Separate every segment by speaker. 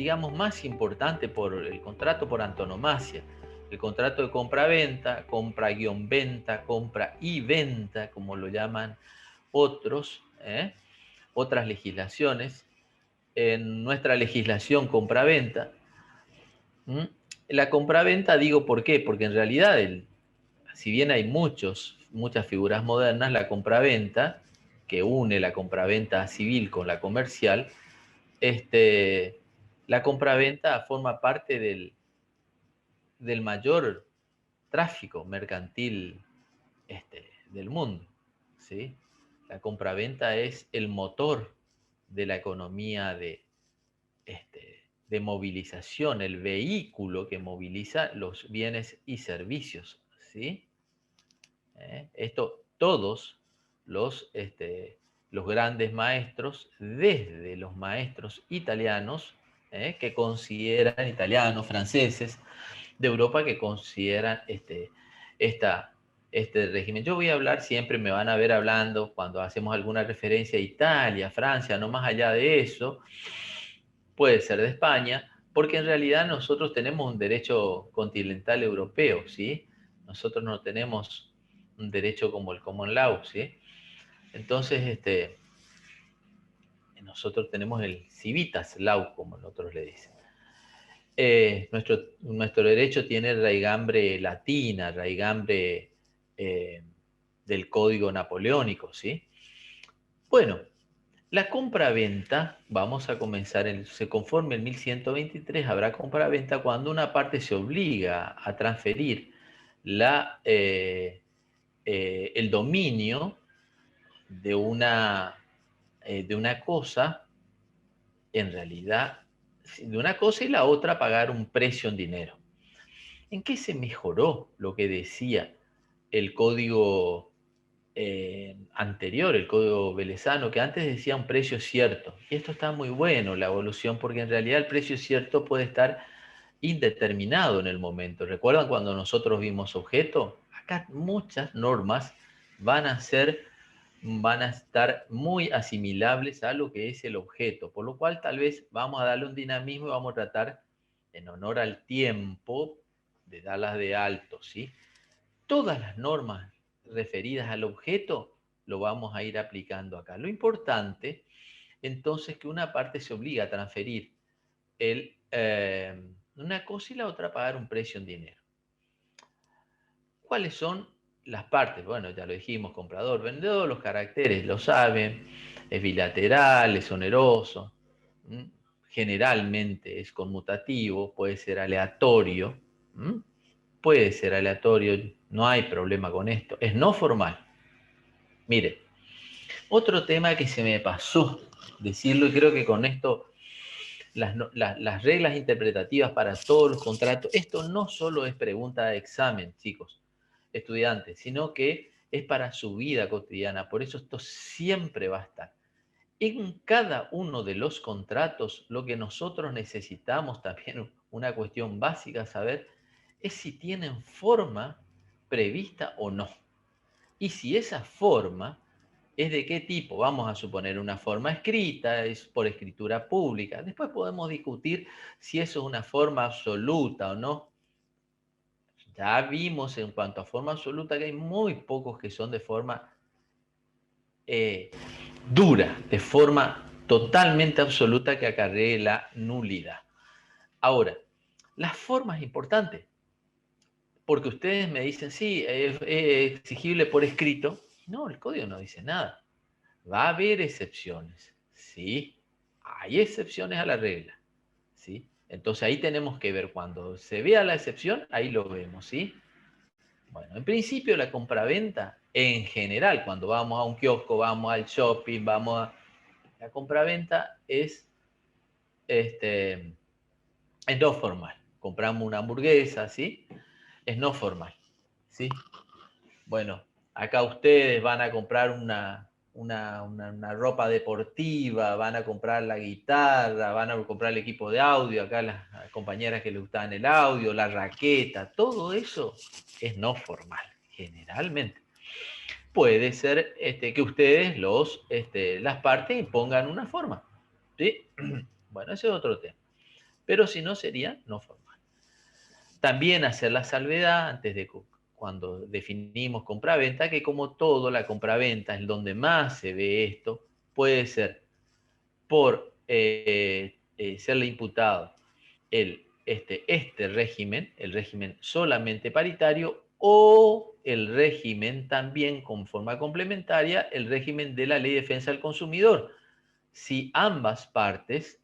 Speaker 1: digamos, más importante, por el contrato por antonomasia. El contrato de compra-venta, compra-venta, compra y venta, como lo llaman otras legislaciones. En nuestra legislación compra-venta, la compra-venta, digo, ¿por qué? Porque en realidad, si bien hay muchas figuras modernas, la compraventa, que une la compraventa civil con la comercial, la compraventa forma parte del mayor tráfico mercantil del mundo, ¿sí? La compraventa es el motor de la economía de movilización, el vehículo que moviliza los bienes y servicios, ¿sí? Esto todos los grandes maestros, desde los maestros italianos, que consideran, italianos, franceses, de Europa, que consideran esta, este régimen. Yo voy a hablar siempre, me van a ver hablando cuando hacemos alguna referencia a Italia, Francia, no más allá de eso, puede ser de España, porque en realidad nosotros tenemos un derecho continental europeo, ¿sí? Nosotros no tenemos un derecho como el Common Law, ¿sí? Entonces, nosotros tenemos el Civitas Law, como nosotros le dicen. Nuestro derecho tiene raigambre latina, raigambre del Código Napoleónico, ¿sí? Bueno, la compra-venta, vamos a comenzar, se conforme el 1123, habrá compra-venta cuando una parte se obliga a transferir el dominio de una cosa, en realidad, de una cosa, y la otra pagar un precio en dinero. ¿En qué se mejoró lo que decía el código anterior, el código velezano, que antes decía un precio cierto? Y esto está muy bueno, la evolución, porque en realidad el precio cierto puede estar indeterminado en el momento. ¿Recuerdan cuando nosotros vimos objeto? Acá muchas normas van a estar muy asimilables a lo que es el objeto, por lo cual tal vez vamos a darle un dinamismo y vamos a tratar, en honor al tiempo, de darlas de alto, ¿sí? Todas las normas referidas al objeto lo vamos a ir aplicando acá. Lo importante, entonces, que una parte se obliga a transferir una cosa y la otra a pagar un precio en dinero. ¿Cuáles son las partes? Bueno, ya lo dijimos, comprador, vendedor, los caracteres lo saben, es bilateral, es oneroso, generalmente es conmutativo, puede ser aleatorio, no hay problema con esto, es no formal. Mire, otro tema que se me pasó decirlo, y creo que con esto las reglas interpretativas para todos los contratos, esto no solo es pregunta de examen, chicos, estudiantes, sino que es para su vida cotidiana. Por eso esto siempre va a estar. En cada uno de los contratos, lo que nosotros necesitamos también, una cuestión básica saber, es si tienen forma prevista o no. Y si esa forma es de qué tipo. Vamos a suponer una forma escrita, es por escritura pública. Después podemos discutir si eso es una forma absoluta o no. Ya vimos en cuanto a forma absoluta que hay muy pocos que son de forma dura, de forma totalmente absoluta que acarree la nulidad. Ahora, las formas importantes, porque ustedes me dicen, sí, es exigible por escrito. No, el código no dice nada. Va a haber excepciones, ¿sí? Hay excepciones a la regla, ¿sí? Entonces ahí tenemos que ver, cuando se vea la excepción, ahí lo vemos, ¿sí? Bueno, en principio la compraventa, en general, cuando vamos a un kiosco, vamos al shopping, la compraventa es no formal. Compramos una hamburguesa, ¿sí? Es no formal, ¿sí? Bueno, acá ustedes van a comprar una ropa deportiva, van a comprar la guitarra, van a comprar el equipo de audio, acá las compañeras que les gustaban el audio, la raqueta, todo eso es no formal, generalmente. Puede ser que ustedes, las partes, impongan una forma, ¿sí? Bueno, ese es otro tema. pero si no sería no formal. También hacer la salvedad antes de cuando definimos compraventa, que como todo, la compraventa es donde más se ve esto, puede ser por serle imputado este régimen, el régimen solamente paritario, o el régimen también con forma complementaria, el régimen de la Ley de Defensa del Consumidor. Si ambas partes,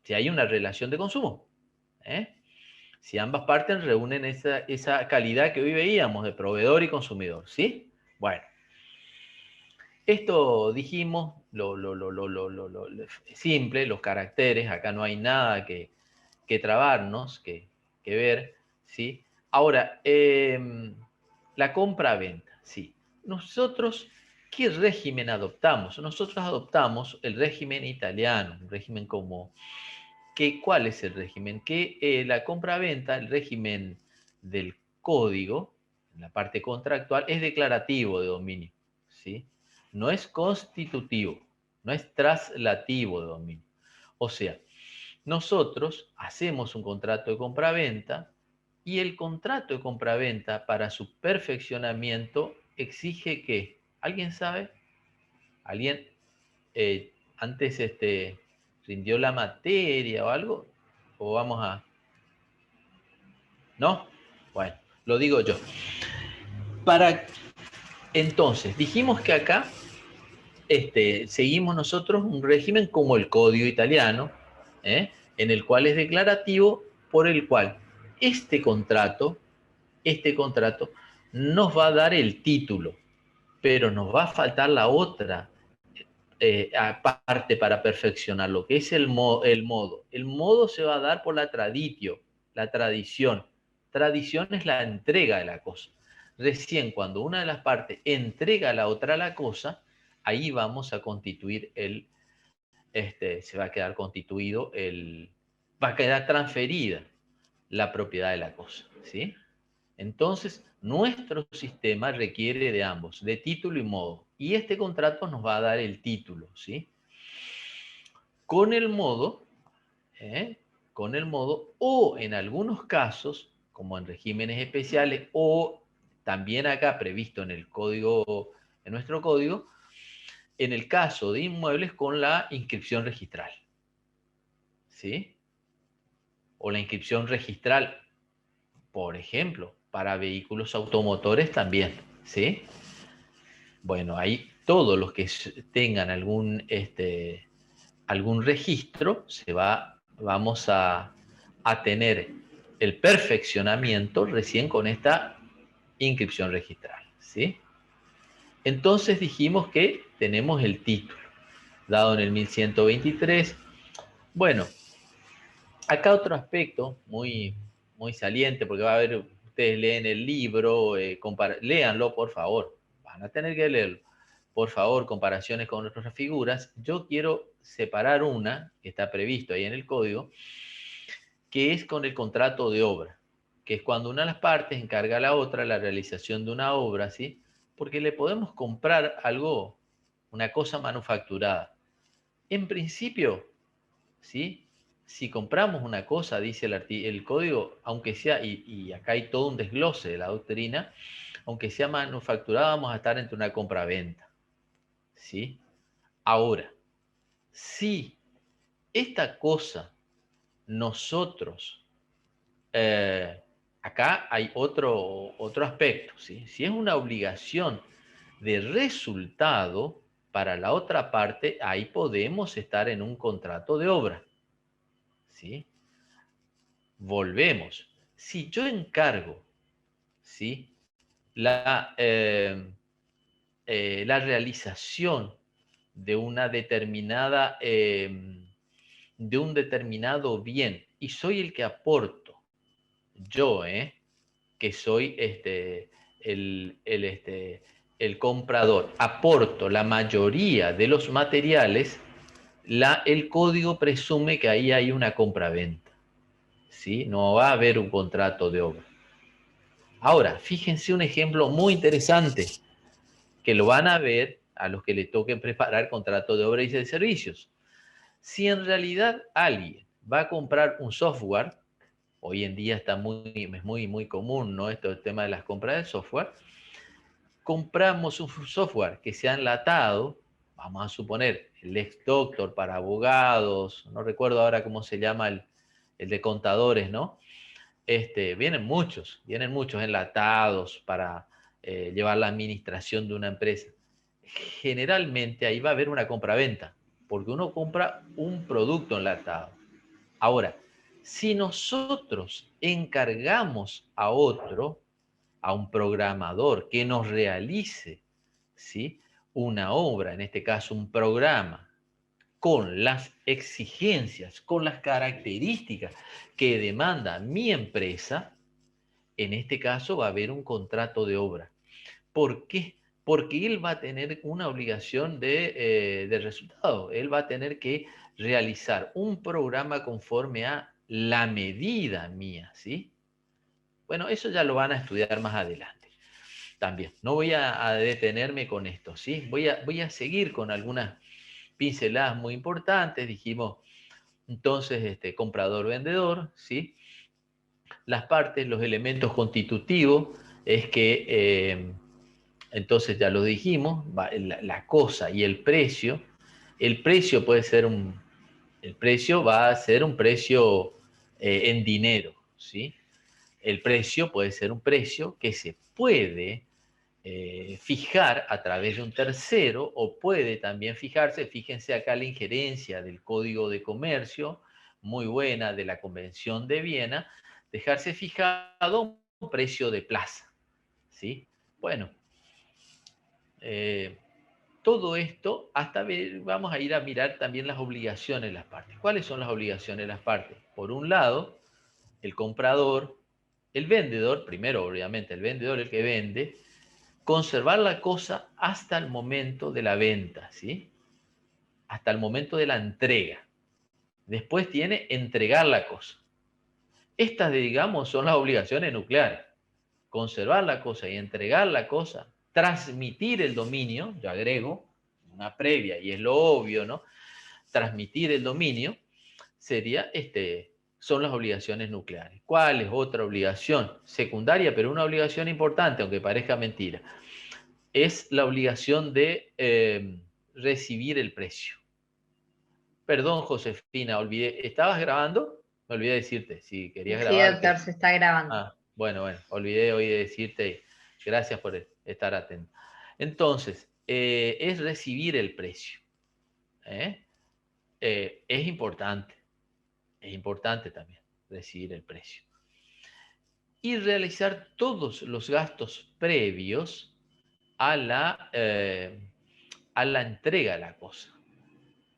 Speaker 1: si hay una relación de consumo, si ambas partes reúnen esa calidad que hoy veíamos de proveedor y consumidor, ¿sí? Bueno, esto dijimos, lo simple, los caracteres, acá no hay nada que trabarnos, que ver, ¿sí? Ahora, la compra-venta, sí. Nosotros, ¿qué régimen adoptamos? Nosotros adoptamos el régimen italiano, un régimen como... ¿Cuál es el régimen? Que la compra-venta, el régimen del código, en la parte contractual, es declarativo de dominio, ¿sí? No es constitutivo, no es traslativo de dominio. O sea, nosotros hacemos un contrato de compraventa y el contrato de compraventa para su perfeccionamiento exige que, ¿alguien sabe? ¿Alguien antes rindió la materia o algo? ¿O vamos a...? ¿No? Bueno, lo digo yo. Entonces, dijimos que acá seguimos nosotros un régimen como el Código Italiano, en el cual es declarativo, por el cual este contrato nos va a dar el título, pero nos va a faltar la otra parte para perfeccionar lo que es el modo. El modo se va a dar por la traditio, la tradición. Tradición es la entrega de la cosa. Recién cuando una de las partes entrega a la otra la cosa, ahí vamos a constituir se va a quedar constituido va a quedar transferida la propiedad de la cosa, ¿sí? Entonces, nuestro sistema requiere de ambos, de título y modo. Y este contrato nos va a dar el título, ¿sí? Con el modo, con el modo, o en algunos casos, como en regímenes especiales, o también acá previsto en el código, en nuestro código, en el caso de inmuebles con la inscripción registral, ¿sí? O la inscripción registral, por ejemplo, para vehículos automotores también, ¿sí? Bueno, ahí todos los que tengan algún registro, vamos a tener el perfeccionamiento recién con esta inscripción registral, ¿sí? Entonces dijimos que tenemos el título, dado en el 1123. Bueno, acá otro aspecto muy saliente, porque va a haber, ustedes leen el libro, léanlo, por favor, van a tener que leerlo. Por favor, comparaciones con otras figuras. Yo quiero separar una, que está previsto ahí en el código, que es con el contrato de obra, que es cuando una de las partes encarga a la otra la realización de una obra, ¿sí? Porque le podemos comprar algo, una cosa manufacturada. En principio, ¿sí? Si compramos una cosa, dice el código, aunque sea, y acá hay todo un desglose de la doctrina, aunque sea manufacturada, vamos a estar entre una compra-venta, ¿sí? Ahora, si esta cosa nosotros, acá hay otro aspecto, ¿sí? Si es una obligación de resultado para la otra parte, ahí podemos estar en un contrato de obra, ¿sí? Volvemos. Si yo encargo, ¿sí? La realización de una determinada, de un determinado bien y soy el que aporto, yo, que soy el comprador, aporto la mayoría de los materiales, el código presume que ahí hay una compraventa, ¿sí? No va a haber un contrato de obra. Ahora, fíjense un ejemplo muy interesante que lo van a ver a los que le toquen preparar contrato de obra y de servicios. Si en realidad alguien va a comprar un software, hoy en día está muy común, ¿no? Esto, el tema de las compras de software. Compramos un software que se ha enlatado, vamos a suponer, el Lex Doctor para abogados, no recuerdo ahora cómo se llama el de contadores, ¿no? Vienen muchos enlatados para llevar la administración de una empresa. Generalmente ahí va a haber una compraventa, porque uno compra un producto enlatado. Ahora, si nosotros encargamos a otro, a un programador que nos realice, ¿sí?, una obra, en este caso un programa, con las exigencias, con las características que demanda mi empresa, en este caso va a haber un contrato de obra. ¿Por qué? Porque él va a tener una obligación de resultado. Él va a tener que realizar un programa conforme a la medida mía, ¿sí? Bueno, eso ya lo van a estudiar más adelante. También, no voy a detenerme con esto, ¿sí? Voy a seguir con algunas pinceladas muy importantes. Dijimos, entonces, comprador-vendedor, ¿sí? Las partes, los elementos constitutivos, es que, entonces ya lo dijimos, la cosa y el precio. El precio puede ser el precio va a ser un precio en dinero, ¿sí? El precio puede ser un precio que se puede fijar a través de un tercero o puede también fijarse, fíjense acá la injerencia del Código de Comercio, muy buena, de la Convención de Viena, dejarse fijado un precio de plaza, ¿sí? Bueno, eh, todo esto, hasta ver, vamos a ir a mirar también las obligaciones de las partes. ¿Cuáles son las obligaciones de las partes? Por un lado, el comprador, el vendedor, primero obviamente el vendedor, el que vende, conservar la cosa hasta el momento de la venta, ¿sí? Hasta el momento de la entrega. Después tiene entregar la cosa. Estas, digamos, son las obligaciones nucleares. Conservar la cosa y entregar la cosa, transmitir el dominio, yo agrego una previa y es lo obvio, ¿no? Transmitir el dominio sería, son las obligaciones nucleares. ¿Cuál es otra obligación? Secundaria, pero una obligación importante, aunque parezca mentira. Es la obligación de recibir el precio. Perdón, Josefina, olvidé. ¿Estabas grabando? Me olvidé decirte, si querías
Speaker 2: Sí,
Speaker 1: grabar,
Speaker 2: doctor,
Speaker 1: que...
Speaker 2: se está grabando.
Speaker 1: Ah, bueno, olvidé hoy de decirte, gracias por estar atento. Entonces, es recibir el precio. ¿eh? Es importante también recibir el precio. Y realizar todos los gastos previos a la entrega de la cosa.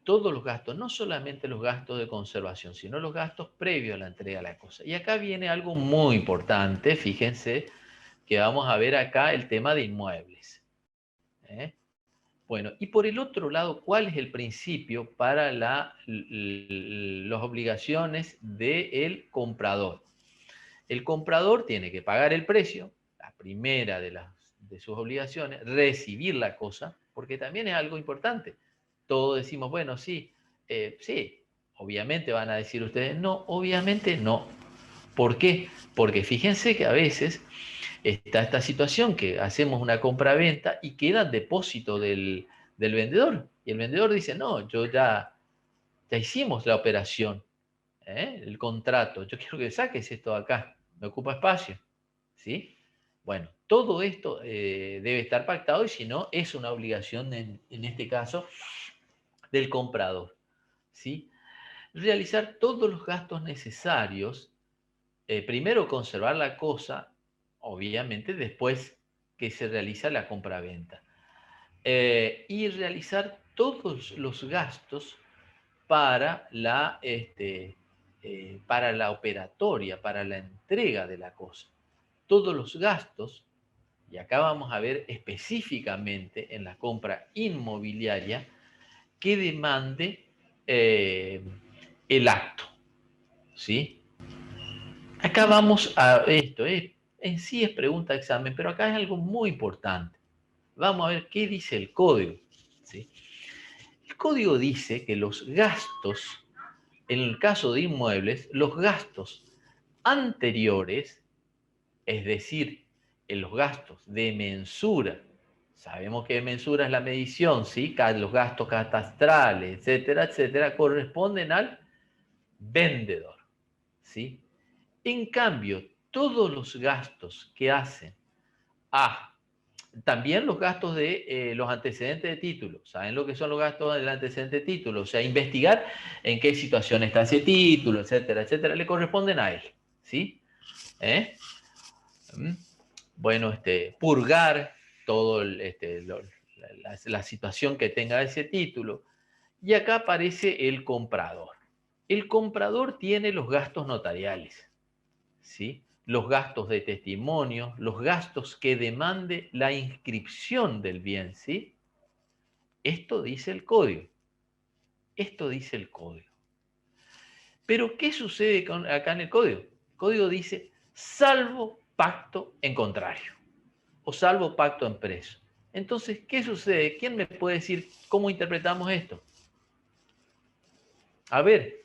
Speaker 1: Todos los gastos, no solamente los gastos de conservación, sino los gastos previos a la entrega de la cosa. Y acá viene algo muy importante, fíjense que vamos a ver acá el tema de inmuebles. ¿eh? Bueno, y por el otro lado, ¿cuál es el principio para las obligaciones del comprador? El comprador tiene que pagar el precio, la primera de sus obligaciones, recibir la cosa, porque también es algo importante. Todos decimos, bueno, sí, sí, obviamente van a decir ustedes, no, obviamente no. ¿Por qué? Porque fíjense que a veces está esta situación que hacemos una compra-venta y queda depósito del vendedor. Y el vendedor dice, no, yo ya hicimos la operación, el contrato, yo quiero que saques esto de acá, me ocupa espacio, ¿sí? Bueno, todo esto debe estar pactado y si no, es una obligación en este caso del comprador, ¿sí? Realizar todos los gastos necesarios, primero conservar la cosa, obviamente después que se realiza la compraventa, y realizar todos los gastos para para la operatoria, para la entrega de la cosa. Todos los gastos, y acá vamos a ver específicamente en la compra inmobiliaria, que demande el acto, ¿sí? Acá vamos a esto, en sí es pregunta de examen, pero acá es algo muy importante. Vamos a ver qué dice el código, ¿sí? El código dice que los gastos En el caso de inmuebles, los gastos anteriores, es decir, en los gastos de mensura, sabemos que mensura es la medición, ¿sí? Los gastos catastrales, etcétera, etcétera, corresponden al vendedor, ¿sí? En cambio, todos los gastos que hacen a también los gastos de los antecedentes de título. ¿Saben lo que son los gastos del antecedente de título? O sea, investigar en qué situación está ese título, etcétera, etcétera, le corresponden a él. ¿Sí? ¿Eh? Bueno, purgar todo la situación que tenga ese título. Y acá aparece el comprador. El comprador tiene los gastos notariales, ¿sí? Los gastos de testimonio, los gastos que demande la inscripción del bien, ¿sí? Esto dice el código. Esto dice el código. Pero, ¿qué sucede acá en el código? El código dice, salvo pacto en contrario o salvo pacto en preso. Entonces, ¿qué sucede? ¿Quién me puede decir cómo interpretamos esto? A ver,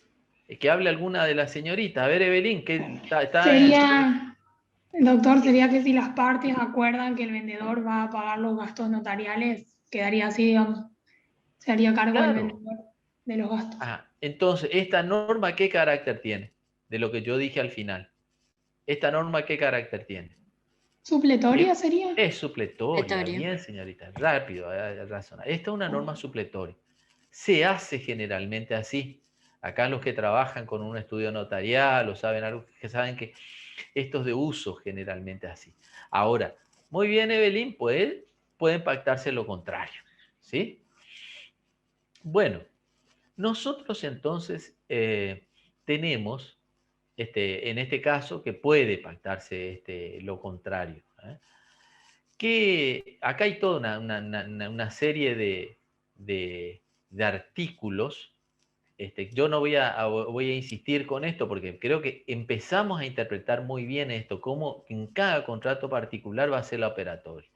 Speaker 1: que hable alguna de las señoritas. A ver, Evelyn, que está en...
Speaker 2: Sería, doctor, sería que si las partes acuerdan que el vendedor va a pagar los gastos notariales, quedaría así, digamos, se haría cargo el
Speaker 1: Claro.
Speaker 2: vendedor de los gastos.
Speaker 1: Ah, entonces, ¿esta norma qué carácter tiene? De lo que yo dije al final. ¿Esta norma qué carácter tiene?
Speaker 2: ¿Supletoria sería?
Speaker 1: Es supletoria,
Speaker 3: Supletorio.
Speaker 1: bien, señorita, rápido, razonar. Esta es una norma supletoria. Se hace generalmente así. Acá los que trabajan con un estudio notarial o saben algo, que saben que esto es de uso generalmente así. Ahora, muy bien, Evelyn, pueden pactarse lo contrario, ¿sí? Bueno, nosotros entonces tenemos, en este caso, que puede pactarse lo contrario. Que acá hay toda una serie de artículos. Yo no voy a insistir con esto porque creo que empezamos a interpretar muy bien esto, cómo en cada contrato particular va a ser la operatoria.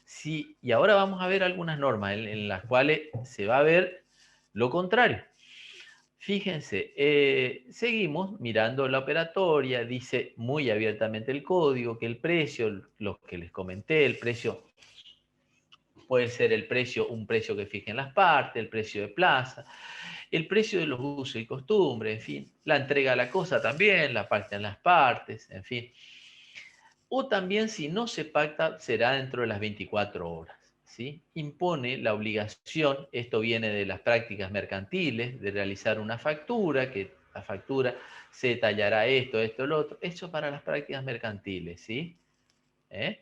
Speaker 1: Sí, y ahora vamos a ver algunas normas en las cuales se va a ver lo contrario. Fíjense, seguimos mirando la operatoria, dice muy abiertamente el código que el precio, lo que les comenté, el precio puede ser un precio que fijen las partes, el precio de plaza, el precio de los usos y costumbres, en fin, la entrega a la cosa también, la parte en las partes, en fin. O también si no se pacta, será dentro de las 24 horas. ¿Sí? Impone la obligación, esto viene de las prácticas mercantiles, de realizar una factura, que la factura se detallará esto, lo otro. Eso para las prácticas mercantiles, ¿sí? ¿Eh?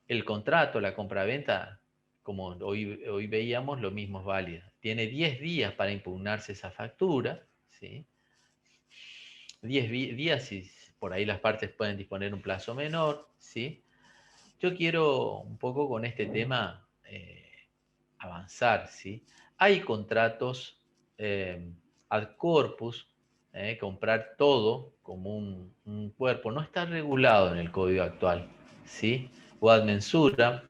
Speaker 1: El contrato, la compraventa, como hoy veíamos, lo mismo es válido. Tiene 10 días para impugnarse esa factura, ¿sí? 10 días y por ahí las partes pueden disponer un plazo menor, ¿sí? Yo quiero un poco con este tema avanzar, ¿sí? Hay contratos ad corpus, comprar todo como un cuerpo, no está regulado en el código actual, ¿sí? O ad mensura.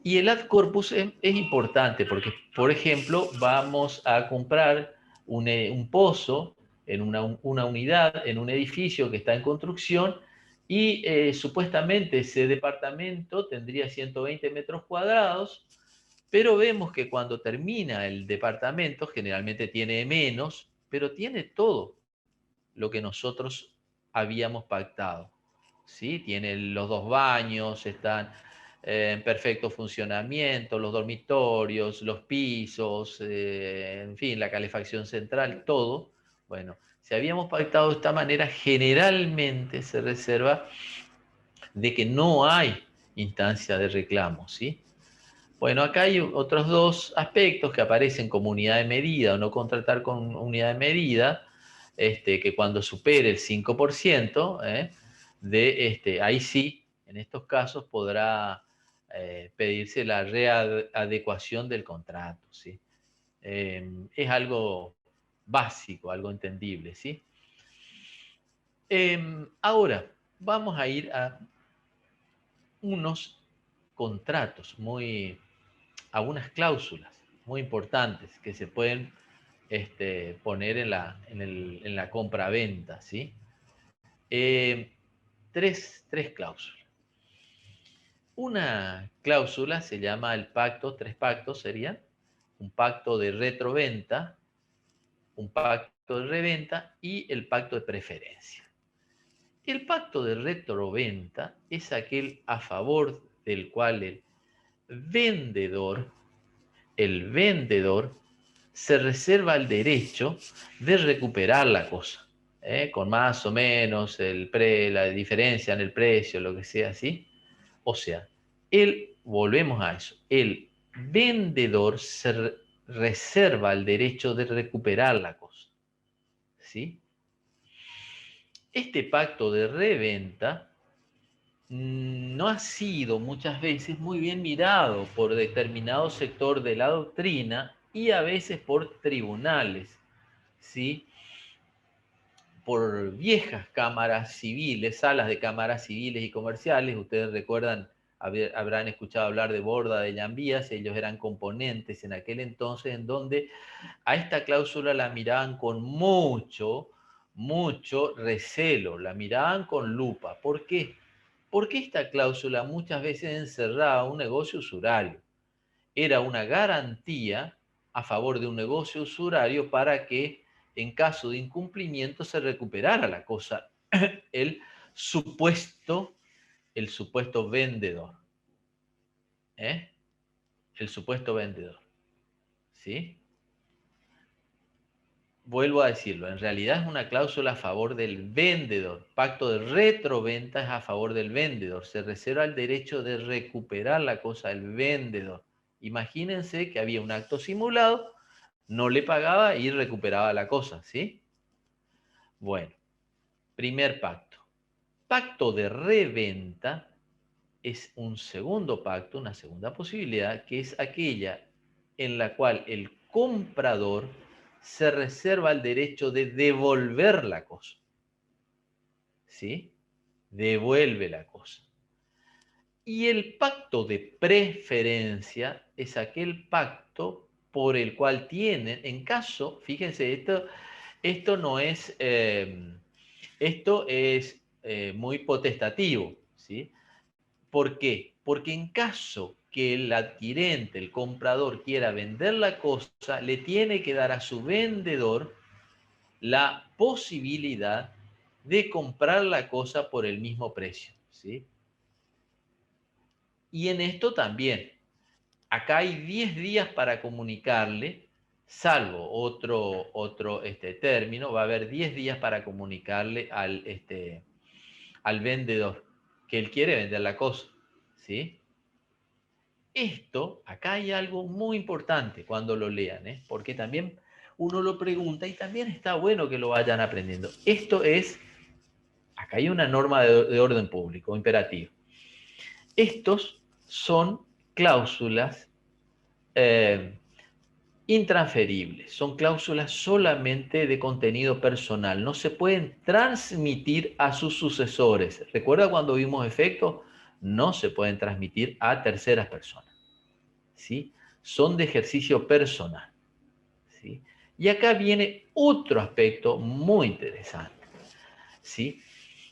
Speaker 1: Y el ad corpus es importante porque, por ejemplo, vamos a comprar un pozo en una unidad, en un edificio que está en construcción y supuestamente ese departamento tendría 120 metros cuadrados, pero vemos que cuando termina el departamento, generalmente tiene menos, pero tiene todo lo que nosotros habíamos pactado. ¿Sí? Tiene los 2 baños, están en perfecto funcionamiento, los dormitorios, los pisos, en fin, la calefacción central, todo. Bueno, si habíamos pactado de esta manera, generalmente se reserva de que no hay instancia de reclamo, ¿sí? Bueno, acá hay otros dos aspectos que aparecen como unidad de medida o no contratar con unidad de medida, que cuando supere el 5%, ahí sí, en estos casos podrá pedirse la readecuación del contrato, ¿sí? Es algo básico, algo entendible, ¿sí? Ahora, vamos a ir a unos contratos algunas cláusulas muy importantes que se pueden poner en la compra-venta, ¿sí? Tres cláusulas. Una cláusula se llama el pacto, 3 pactos serían, un pacto de retroventa, un pacto de reventa y el pacto de preferencia. El pacto de retroventa es aquel a favor del cual vendedor, el vendedor se reserva el derecho de recuperar la cosa, con más o menos la diferencia en el precio, lo que sea así. O sea, volvemos a eso, el vendedor se reserva el derecho de recuperar la cosa, ¿sí? Este pacto de reventa no ha sido muchas veces muy bien mirado por determinado sector de la doctrina y a veces por tribunales, ¿sí? Por viejas cámaras civiles, salas de cámaras civiles y comerciales. Ustedes recuerdan, habrán escuchado hablar de Borda de Llambías, ellos eran componentes en aquel entonces en donde a esta cláusula la miraban con mucho recelo, la miraban con lupa. ¿Por qué? Porque esta cláusula muchas veces encerraba un negocio usurario. Era una garantía a favor de un negocio usurario para que en caso de incumplimiento se recuperara la cosa, el supuesto, el supuesto vendedor. ¿Eh? El supuesto vendedor. ¿Sí? Vuelvo a decirlo, en realidad es una cláusula a favor del vendedor. Pacto de retroventa es a favor del vendedor. Se reserva el derecho de recuperar la cosa del vendedor. Imagínense que había un acto simulado, no le pagaba y recuperaba la cosa, ¿sí? Bueno, primer pacto. Pacto de reventa es un segundo pacto, una segunda posibilidad, que es aquella en la cual el comprador se reserva el derecho de devolver la cosa. ¿Sí? Devuelve la cosa. Y el pacto de preferencia es aquel pacto por el cual tienen, en caso, fíjense, esto no es, esto es muy potestativo, ¿sí? ¿Por qué? Porque en caso que el adquirente, el comprador, quiera vender la cosa, le tiene que dar a su vendedor la posibilidad de comprar la cosa por el mismo precio, ¿sí? Y en esto también, acá hay 10 días para comunicarle, salvo otro término, va a haber 10 días para comunicarle al vendedor que él quiere vender la cosa, ¿sí? Esto, acá hay algo muy importante cuando lo lean, porque también uno lo pregunta y también está bueno que lo vayan aprendiendo. Esto es, acá hay una norma de orden público, imperativo. Estos son cláusulas intransferibles, son cláusulas solamente de contenido personal, no se pueden transmitir a sus sucesores. ¿Recuerda cuando vimos efectos? No se pueden transmitir a terceras personas. ¿Sí? Son de ejercicio personal. ¿Sí? Y acá viene otro aspecto muy interesante. ¿Sí?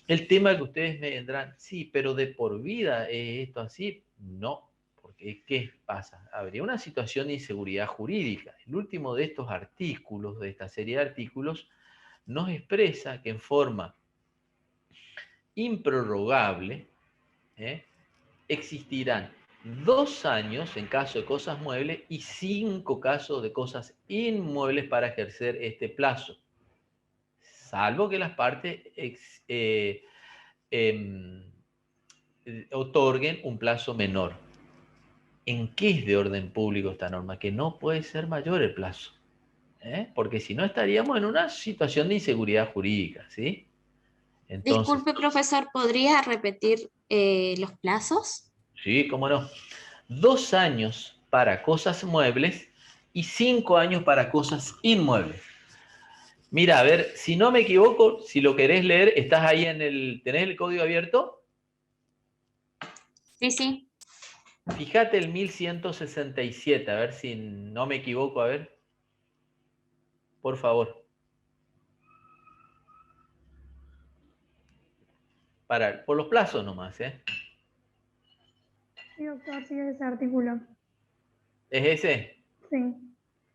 Speaker 1: El tema que ustedes me vendrán, sí, pero de por vida es esto así. No, porque ¿qué pasa? Habría una situación de inseguridad jurídica. El último de estos artículos, de esta serie de artículos, nos expresa que en forma improrrogable existirán 2 años en caso de cosas muebles y 5 casos de cosas inmuebles para ejercer este plazo, salvo que las partes otorguen un plazo menor. ¿En qué es de orden público esta norma? Que no puede ser mayor el plazo, porque si no estaríamos en una situación de inseguridad jurídica, ¿sí? Entonces,
Speaker 3: Disculpe, profesor, ¿podría repetir los plazos?
Speaker 1: sí, cómo no. 2 años para cosas muebles y 5 años para cosas inmuebles. Mira, a ver, si no me equivoco, si lo querés leer, estás ahí ¿tenés el código abierto?
Speaker 3: Sí, sí.
Speaker 1: Fíjate el 1167, a ver si no me equivoco, a ver. por favor. Por los plazos nomás, ¿eh?
Speaker 2: Sí, doctor, sí, ese artículo.
Speaker 1: ¿Es ese?
Speaker 2: Sí.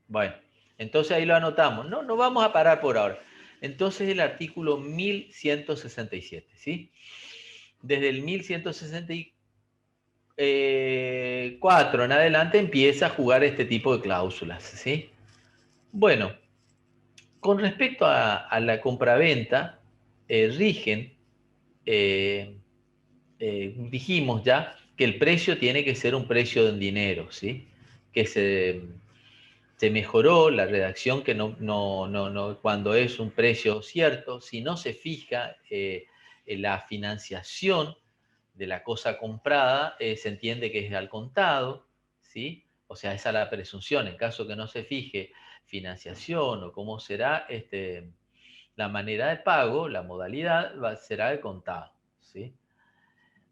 Speaker 1: Bueno, entonces ahí lo anotamos. No, no vamos a parar por ahora. Entonces el artículo 1167, ¿sí? Desde el 1164 en adelante empieza a jugar este tipo de cláusulas, ¿sí? Bueno, con respecto a la compraventa, rigen, dijimos ya que el precio tiene que ser un precio en dinero, ¿sí? Que se mejoró la redacción, que no, cuando es un precio cierto, si no se fija en la financiación de la cosa comprada, se entiende que es al contado, ¿sí? O sea, esa es la presunción. En caso que no se fije financiación o cómo será la manera de pago, la modalidad, será de contado, ¿sí?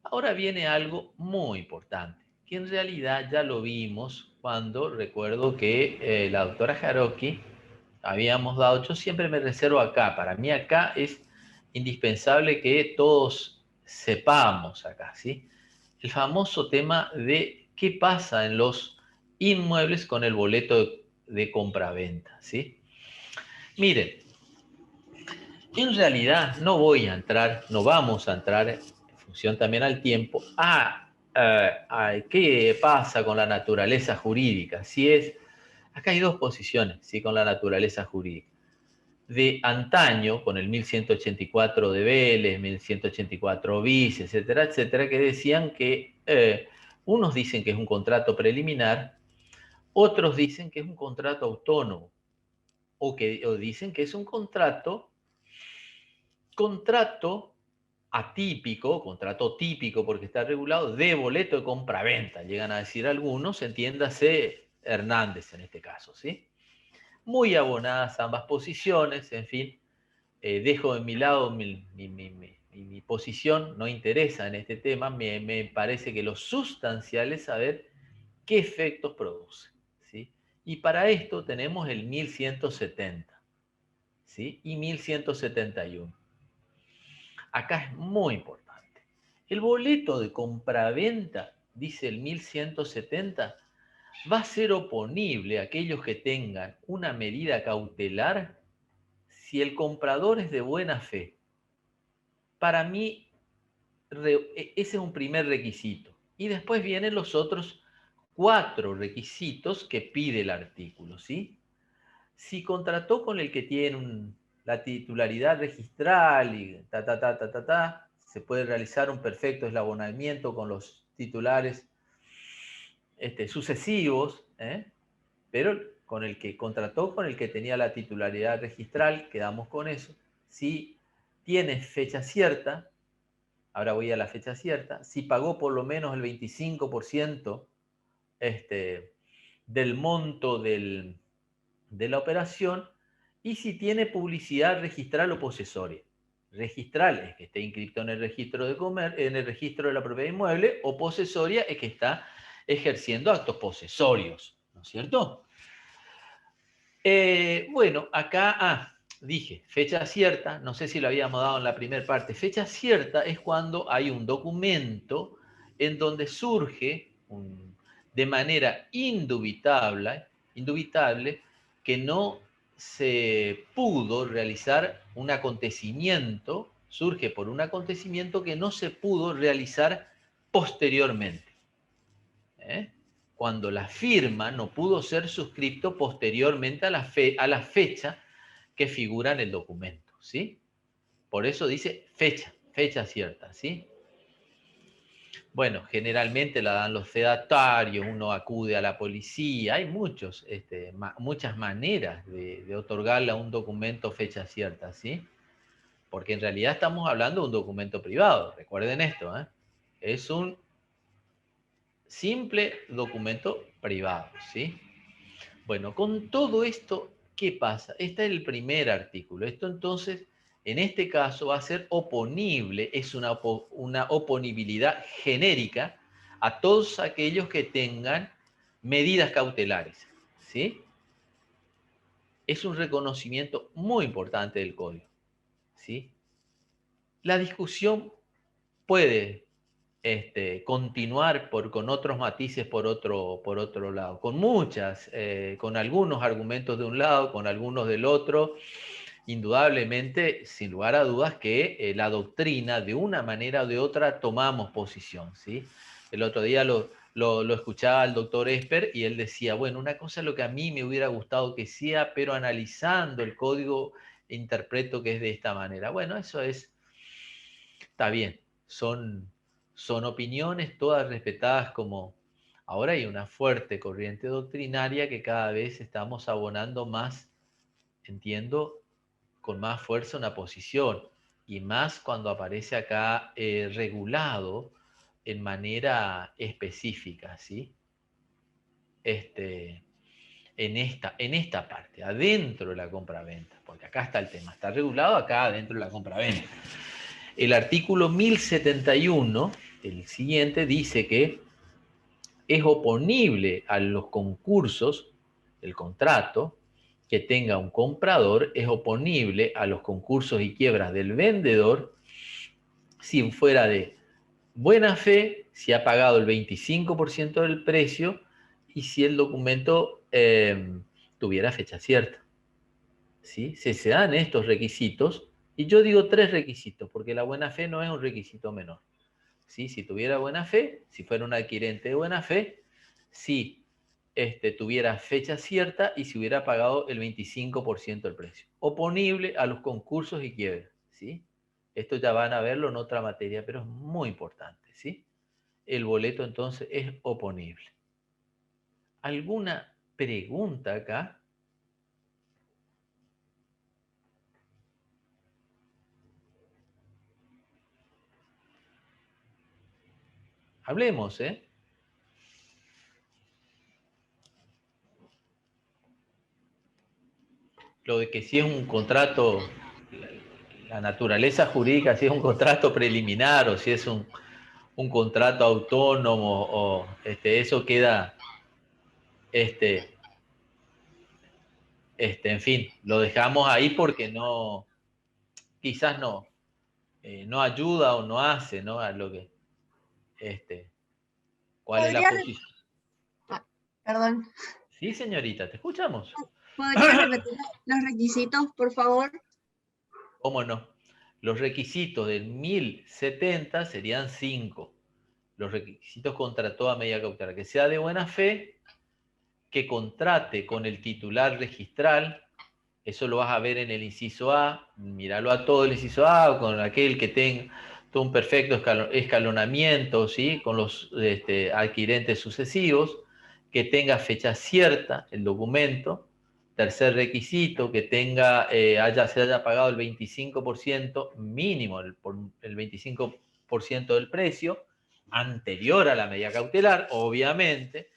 Speaker 1: Ahora viene algo muy importante, que en realidad ya lo vimos cuando recuerdo que la doctora Jaroki habíamos dado, yo siempre me reservo acá, para mí acá es indispensable que todos sepamos acá, ¿sí? El famoso tema de qué pasa en los inmuebles con el boleto de compraventa, ¿sí? Miren, en realidad no voy a entrar, no vamos a entrar, en función también al tiempo, a qué pasa con la naturaleza jurídica. Acá hay dos posiciones, ¿sí? Con la naturaleza jurídica. De antaño, con el 1184 de Vélez, 1184 bis, etcétera, etcétera, que decían que unos dicen que es un contrato preliminar, otros dicen que es un contrato autónomo, o dicen que es un contrato atípico, contrato típico porque está regulado, de boleto de compraventa, llegan a decir algunos, entiéndase Hernández en este caso, ¿sí? Muy abonadas ambas posiciones, en fin, dejo de mi lado mi posición, no interesa en este tema, me parece que lo sustancial es saber qué efectos produce, ¿sí? Y para esto tenemos el 1170, ¿sí? Y 1171. Acá es muy importante. El boleto de compraventa, dice el 1170, va a ser oponible a aquellos que tengan una medida cautelar si el comprador es de buena fe. Para mí, ese es un primer requisito. Y después vienen los otros 4 requisitos que pide el artículo, ¿sí? Si contrató con el que tiene la titularidad registral y se puede realizar un perfecto eslabonamiento con los titulares sucesivos, pero con el que contrató, con el que tenía la titularidad registral, quedamos con eso. Si tiene fecha cierta, ahora voy a la fecha cierta, si pagó por lo menos el 25% del monto de la operación, y si tiene publicidad registral o posesoria. Registral es que esté inscrito en el registro en el registro de la propiedad inmueble, o posesoria es que está ejerciendo actos posesorios, ¿no es cierto? Bueno, acá, dije, fecha cierta, no sé si lo habíamos dado en la primera parte. Fecha cierta es cuando hay un documento en donde surge de manera indubitable que no se pudo realizar un acontecimiento, surge por un acontecimiento que no se pudo realizar posteriormente. Cuando la firma no pudo ser suscrito posteriormente a la fecha que figura en el documento, ¿sí? Por eso dice fecha cierta, ¿sí? Bueno, generalmente la dan los fedatarios, uno acude a la policía, hay muchas maneras de otorgarle a un documento fecha cierta, ¿sí? Porque en realidad estamos hablando de un documento privado, recuerden esto, ¿eh? Es un simple documento privado, ¿sí? Bueno, con todo esto, ¿qué pasa? Este es el primer artículo. Esto entonces, en este caso, va a ser oponible, es una oponibilidad genérica a todos aquellos que tengan medidas cautelares, ¿sí? es un reconocimiento muy importante del código, ¿sí? La discusión puede continuar con otros matices por otro lado, con muchas, con algunos argumentos de un lado, con algunos del otro. Indudablemente, sin lugar a dudas, que la doctrina, de una manera o de otra, tomamos posición, ¿sí? El otro día lo escuchaba el doctor Esper y él decía, bueno, una cosa es lo que a mí me hubiera gustado que sea, pero analizando el código interpreto que es de esta manera. Bueno, eso está bien, son opiniones todas respetadas como... Ahora hay una fuerte corriente doctrinaria que cada vez estamos abonando más, entiendo, con más fuerza una posición, y más cuando aparece acá regulado en manera específica, ¿sí? En esta parte, adentro de la compraventa, porque acá está el tema, está regulado acá adentro de la compraventa. El artículo 1071, el siguiente, dice que es oponible a los concursos, el contrato que tenga un comprador es oponible a los concursos y quiebras del vendedor si fuera de buena fe, si ha pagado el 25% del precio y si el documento tuviera fecha cierta. ¿Sí? Si se dan estos requisitos, y yo digo 3 requisitos, porque la buena fe no es un requisito menor. ¿Sí? Si tuviera buena fe, si fuera un adquirente de buena fe, si tuviera fecha cierta y si hubiera pagado el 25% del precio. Oponible a los concursos y quiebras, ¿sí? Esto ya van a verlo en otra materia, pero es muy importante, ¿sí? El boleto entonces es oponible. ¿Alguna pregunta acá? Hablemos, ¿eh? Lo de que si es un contrato, la naturaleza jurídica, si es un contrato preliminar o si es un contrato autónomo, o eso queda, en fin, lo dejamos ahí porque no, quizás no ayuda o no hace, ¿no? A lo que, ¿cuál es la
Speaker 3: ¿Podría,
Speaker 1: posición?
Speaker 3: perdón,
Speaker 1: Sí, señorita, te escuchamos.
Speaker 3: ¿podría repetir los requisitos, por favor?
Speaker 1: ¿Cómo no? Los requisitos del 1070 serían 5. Los requisitos contra toda medida cautelar, que sea de buena fe, que contrate con el titular registral, eso lo vas a ver en el inciso A, míralo a todo el inciso A, con aquel que tenga todo un perfecto escalonamiento, ¿sí? Con los adquirentes sucesivos, que tenga fecha cierta el documento. Tercer requisito, que tenga, se haya pagado el 25% mínimo, el 25% del precio, anterior a la medida cautelar, obviamente,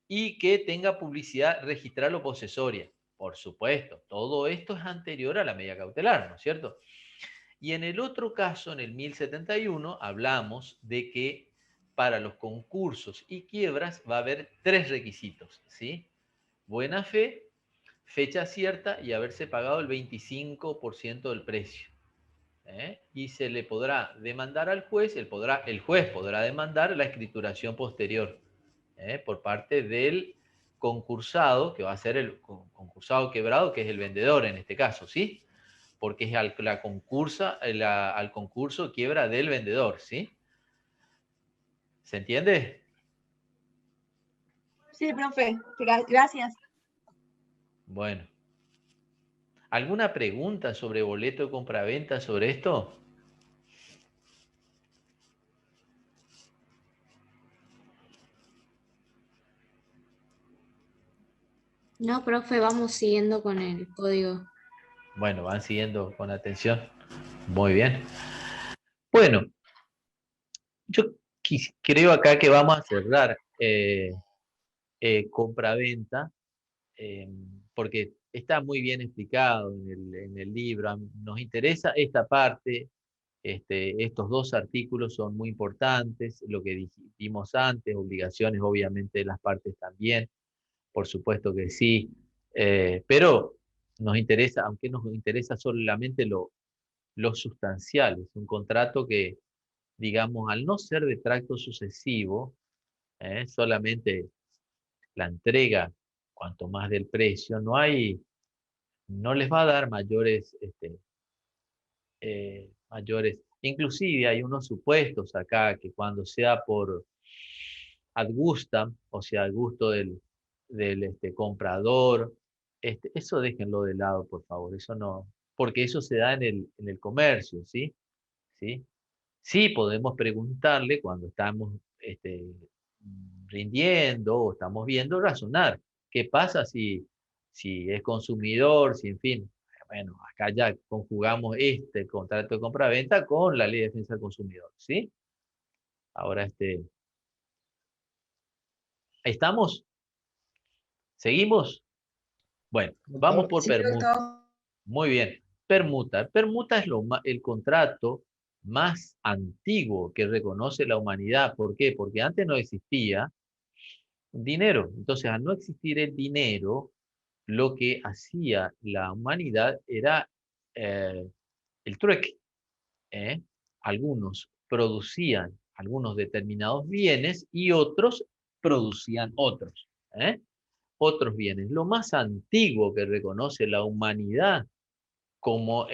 Speaker 1: y que tenga publicidad registral o posesoria. Por supuesto, todo esto es anterior a la medida cautelar, ¿no es cierto? Y en el otro caso, en el 1071, hablamos de que para los concursos y quiebras va a haber 3 requisitos, ¿sí? Buena fe, fecha cierta y haberse pagado el 25% del precio. Y se le podrá demandar al juez, el juez podrá demandar la escrituración posterior por parte del concursado, que va a ser el concursado quebrado, que es el vendedor en este caso, ¿sí? Porque es al concurso quiebra del vendedor, ¿sí? ¿Se entiende?
Speaker 3: Sí, profe, gracias.
Speaker 1: Bueno. ¿Alguna pregunta sobre boleto de compraventa sobre esto?
Speaker 3: No, profe, vamos siguiendo con el código.
Speaker 1: Bueno, van siguiendo con atención. Muy bien. Bueno, yo creo acá que vamos a cerrar compraventa, porque está muy bien explicado en el libro. Nos interesa esta parte. Estos 2 artículos son muy importantes, lo que dijimos antes, obligaciones obviamente de las partes también, por supuesto que sí, pero nos interesa, aunque nos interesa solamente lo sustancial. Es un contrato que, digamos, al no ser de tracto sucesivo, solamente la entrega, cuanto más del precio, no les va a dar mayores, mayores. Inclusive hay unos supuestos acá que cuando sea por ad gustam, o sea, al gusto del comprador, eso déjenlo de lado, por favor, eso no, porque eso se da en el comercio, ¿sí? ¿Sí? Sí podemos preguntarle cuando estamos rindiendo o estamos viendo, razonar. ¿Qué pasa si es consumidor, si en fin? Bueno, acá ya conjugamos este contrato de compraventa con la ley de defensa del consumidor, ¿sí? Ahora, ¿estamos? ¿Seguimos? Bueno, vamos
Speaker 4: Doctor,
Speaker 1: por
Speaker 4: sí,
Speaker 1: permuta.
Speaker 4: doctor.
Speaker 1: Muy bien. Permuta. Permuta es el contrato más antiguo que reconoce la humanidad. ¿Por qué? Porque antes no existía dinero. Entonces, al no existir el dinero, lo que hacía la humanidad era el trueque. ¿eh? Algunos producían algunos determinados bienes y otros producían otros. Otros bienes. Lo más antiguo que reconoce la humanidad como,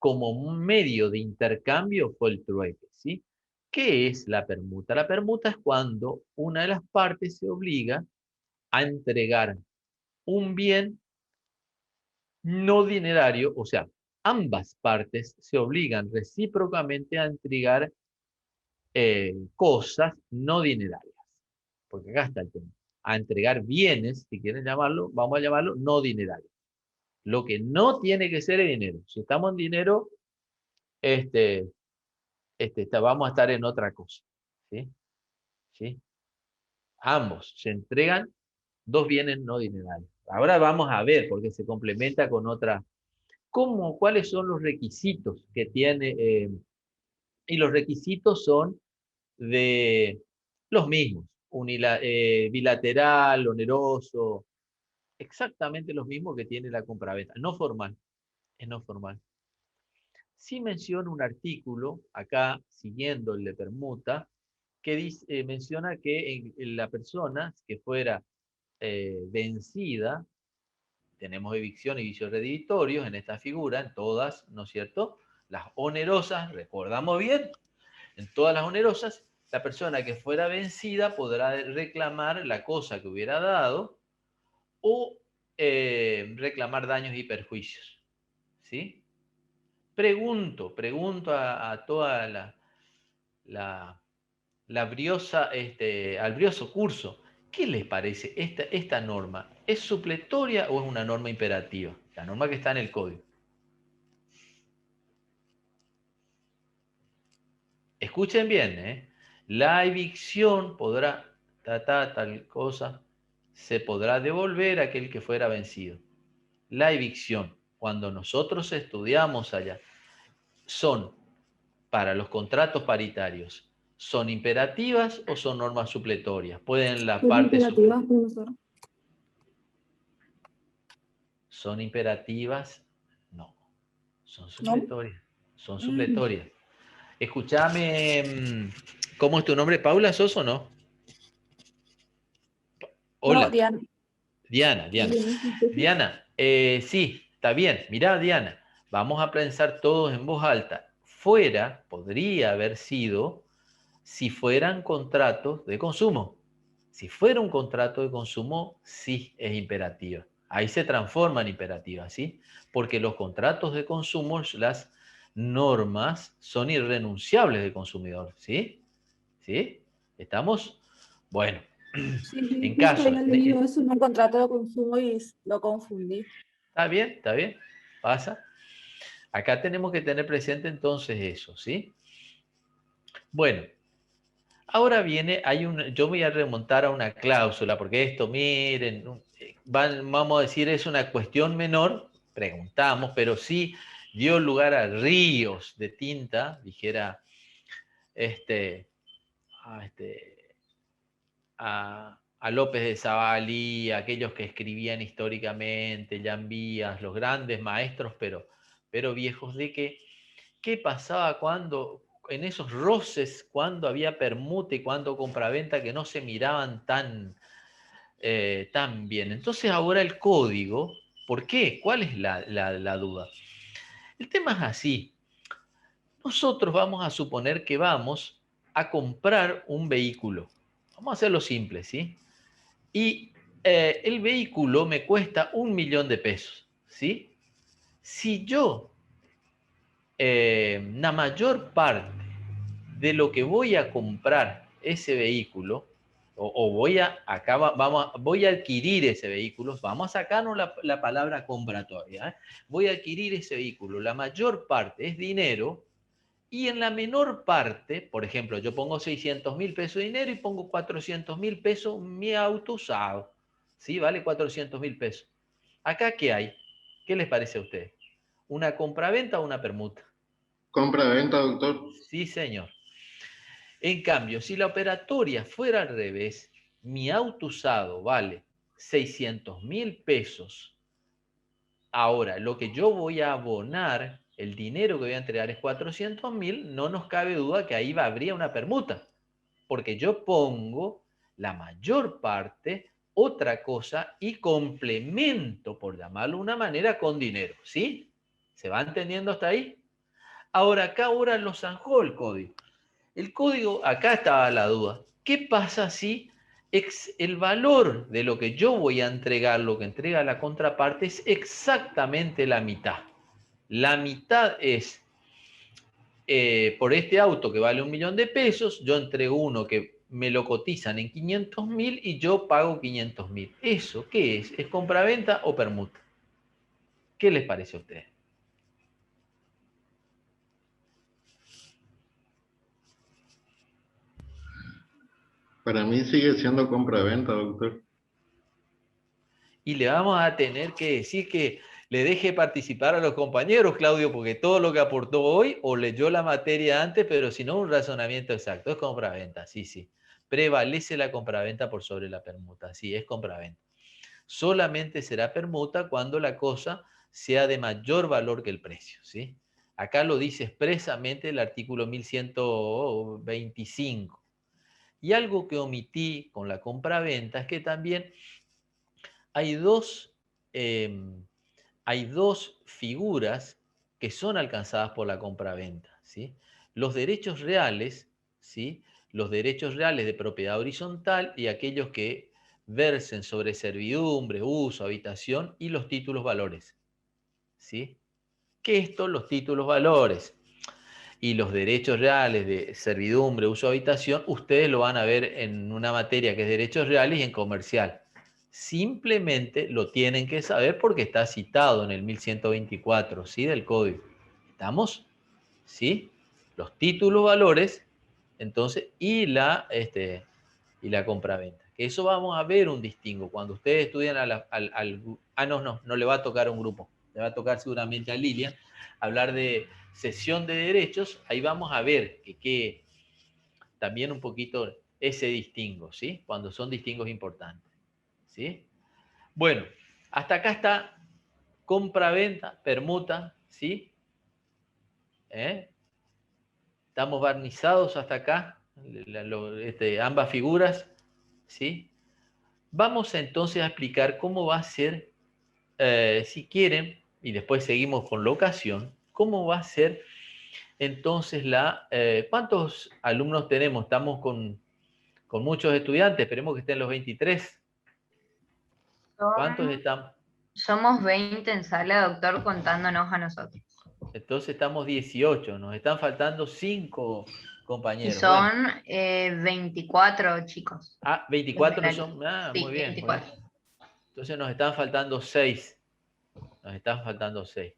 Speaker 1: como un medio de intercambio fue el trueque, ¿sí? ¿Qué es la permuta? La permuta es cuando una de las partes se obliga a entregar un bien no dinerario, o sea, ambas partes se obligan recíprocamente a entregar cosas no dinerarias, porque acá está el tema, a entregar bienes, si quieren llamarlo, vamos a llamarlo no dinerarios. Lo que no tiene que ser es dinero. Si estamos en dinero, este, vamos a estar en otra cosa. ¿Sí? ¿Sí? Ambos se entregan dos bienes no dinerarios. Ahora vamos a ver, porque se complementa con otra. ¿Cuáles son los requisitos que tiene? Y los requisitos son de los mismos. Bilateral, oneroso, exactamente los mismos que tiene la compraventa. No formal, es no formal. Sí menciona un artículo, acá siguiendo el de permuta, que menciona que en la persona que fuera vencida, tenemos evicción y vicios redditorios en esta figura, en todas, ¿no es cierto? Las onerosas, recordamos bien, en todas las onerosas, la persona que fuera vencida podrá reclamar la cosa que hubiera dado o reclamar daños y perjuicios. ¿Sí? Pregunto a toda la, al brioso curso, ¿qué les parece esta norma? ¿Es supletoria o es una norma imperativa? La norma que está en el código. Escuchen bien, ¿eh? La evicción podrá, tal cosa, se podrá devolver a aquel que fuera vencido. La evicción, cuando nosotros estudiamos allá, son para los contratos paritarios, ¿son imperativas o son normas supletorias? ¿Pueden las
Speaker 5: Son
Speaker 1: partes
Speaker 5: imperativas, profesor.
Speaker 1: ¿Son imperativas? No, son
Speaker 5: ¿No?
Speaker 1: supletorias. Son supletorias. Escúchame, ¿cómo es tu nombre? ¿Paula sos o no?
Speaker 5: No,
Speaker 1: Hola,
Speaker 5: Diana.
Speaker 1: Diana. Diana, sí, está bien. Mirá, Diana, vamos a pensar todos en voz alta. Podría haber sido si fueran contratos de consumo. Si fuera un contrato de consumo, sí es imperativa. Ahí se transforma en imperativa, ¿sí? Porque los contratos de consumo, las normas son irrenunciables del consumidor, ¿sí? ¿Sí? ¿Estamos? Bueno,
Speaker 5: Sí, sí,
Speaker 1: en
Speaker 5: justo
Speaker 1: caso,
Speaker 5: había leído eso en un contrato de consumo y lo confundí.
Speaker 1: está bien, pasa. Acá tenemos que tener presente entonces eso, ¿sí? Bueno, ahora viene, yo voy a remontar a una cláusula, porque esto, miren, vamos a decir, es una cuestión menor, preguntamos, pero sí dio lugar a ríos de tinta, dijera, este, a, este, a a López de Zavalí, a aquellos que escribían históricamente, Jan Vías, los grandes maestros, pero viejos, de que qué pasaba cuando, en esos roces, cuando había permuta y cuando compraventa, que no se miraban tan bien. Entonces ahora el código, ¿por qué? ¿Cuál es la duda? El tema es así. Nosotros vamos a suponer que vamos a comprar un vehículo. Vamos a hacerlo simple, ¿sí? Y el vehículo me cuesta 1.000.000 de pesos, ¿sí? Si yo, la mayor parte de lo que voy a comprar ese vehículo, o voy a, acá voy a adquirir ese vehículo, vamos a sacarnos la palabra compratoria, ¿eh? Voy a adquirir ese vehículo, la mayor parte es dinero, y en la menor parte, por ejemplo, yo pongo 600.000 pesos de dinero y pongo 400.000 pesos mi auto usado, ¿sí? Vale 400.000 pesos. ¿Acá qué hay? ¿Qué les parece a ustedes? ¿Una compraventa o una permuta?
Speaker 4: Compra-venta, doctor.
Speaker 1: Sí, señor. En cambio, si la operatoria fuera al revés, mi auto usado vale 600.000 pesos. Ahora, lo que yo voy a abonar, el dinero que voy a entregar es 400.000, no nos cabe duda que ahí habría una permuta, porque yo pongo la mayor parte, otra cosa, y complemento, por llamarlo de una manera, con dinero. ¿Sí? ¿Se va entendiendo hasta ahí? Ahora, acá ahora lo zanjó el código. El código, acá estaba la duda. ¿Qué pasa si el valor de lo que yo voy a entregar, lo que entrega la contraparte, es exactamente la mitad? La mitad es, por este auto que vale 1.000.000 de pesos, yo entrego uno que me lo cotizan en 500.000 y yo pago 500.000. ¿Eso qué es? ¿Es compraventa o permuta? ¿Qué les parece a ustedes?
Speaker 4: Para mí sigue siendo compra-venta, doctor.
Speaker 1: Y le vamos a tener que decir que le deje participar a los compañeros, Claudio, porque todo lo que aportó hoy o leyó la materia antes, pero si no un razonamiento exacto, es compraventa, sí, sí. Prevalece la compraventa por sobre la permuta, sí, es compraventa. Solamente será permuta cuando la cosa sea de mayor valor que el precio, ¿sí? Acá lo dice expresamente el artículo 1125. Y algo que omití con la compraventa es que también hay eh, hay dos figuras que son alcanzadas por la compraventa, ¿sí? Los derechos reales, ¿sí? Los derechos reales de propiedad horizontal y aquellos que versen sobre servidumbre, uso, habitación y los títulos valores, ¿sí? Que estos, los títulos valores y los derechos reales de servidumbre, uso, habitación, ustedes lo van a ver en una materia que es derechos reales y en comercial. Simplemente lo tienen que saber porque está citado en el 1124, ¿sí? Del código. ¿Estamos? ¿Sí? Los títulos, valores, entonces, y la compraventa. Que eso vamos a ver un distingo. Cuando ustedes estudian no le va a tocar a un grupo. Le va a tocar seguramente a Lilia hablar de cesión de derechos. Ahí vamos a ver que también un poquito ese distingo, ¿sí? Cuando son distingos importantes, ¿sí? Bueno, hasta acá está compra-venta, permuta, ¿sí? Estamos barnizados hasta acá, ambas figuras, ¿sí? Vamos entonces a explicar cómo va a ser, si quieren, y después seguimos con la ocasión, cómo va a ser entonces ¿cuántos alumnos tenemos? Estamos con muchos estudiantes, esperemos que estén los 23. ¿Cuántos están?
Speaker 6: Somos 20 en sala, doctor, contándonos a nosotros.
Speaker 1: Entonces estamos 18, nos están faltando 5
Speaker 6: Y
Speaker 1: compañeros.
Speaker 6: son
Speaker 1: Bueno.
Speaker 6: 24 chicos.
Speaker 1: 24 son.
Speaker 6: Sí,
Speaker 1: Muy bien.
Speaker 6: 24.
Speaker 1: Bueno. Entonces nos están faltando 6. Nos están faltando 6.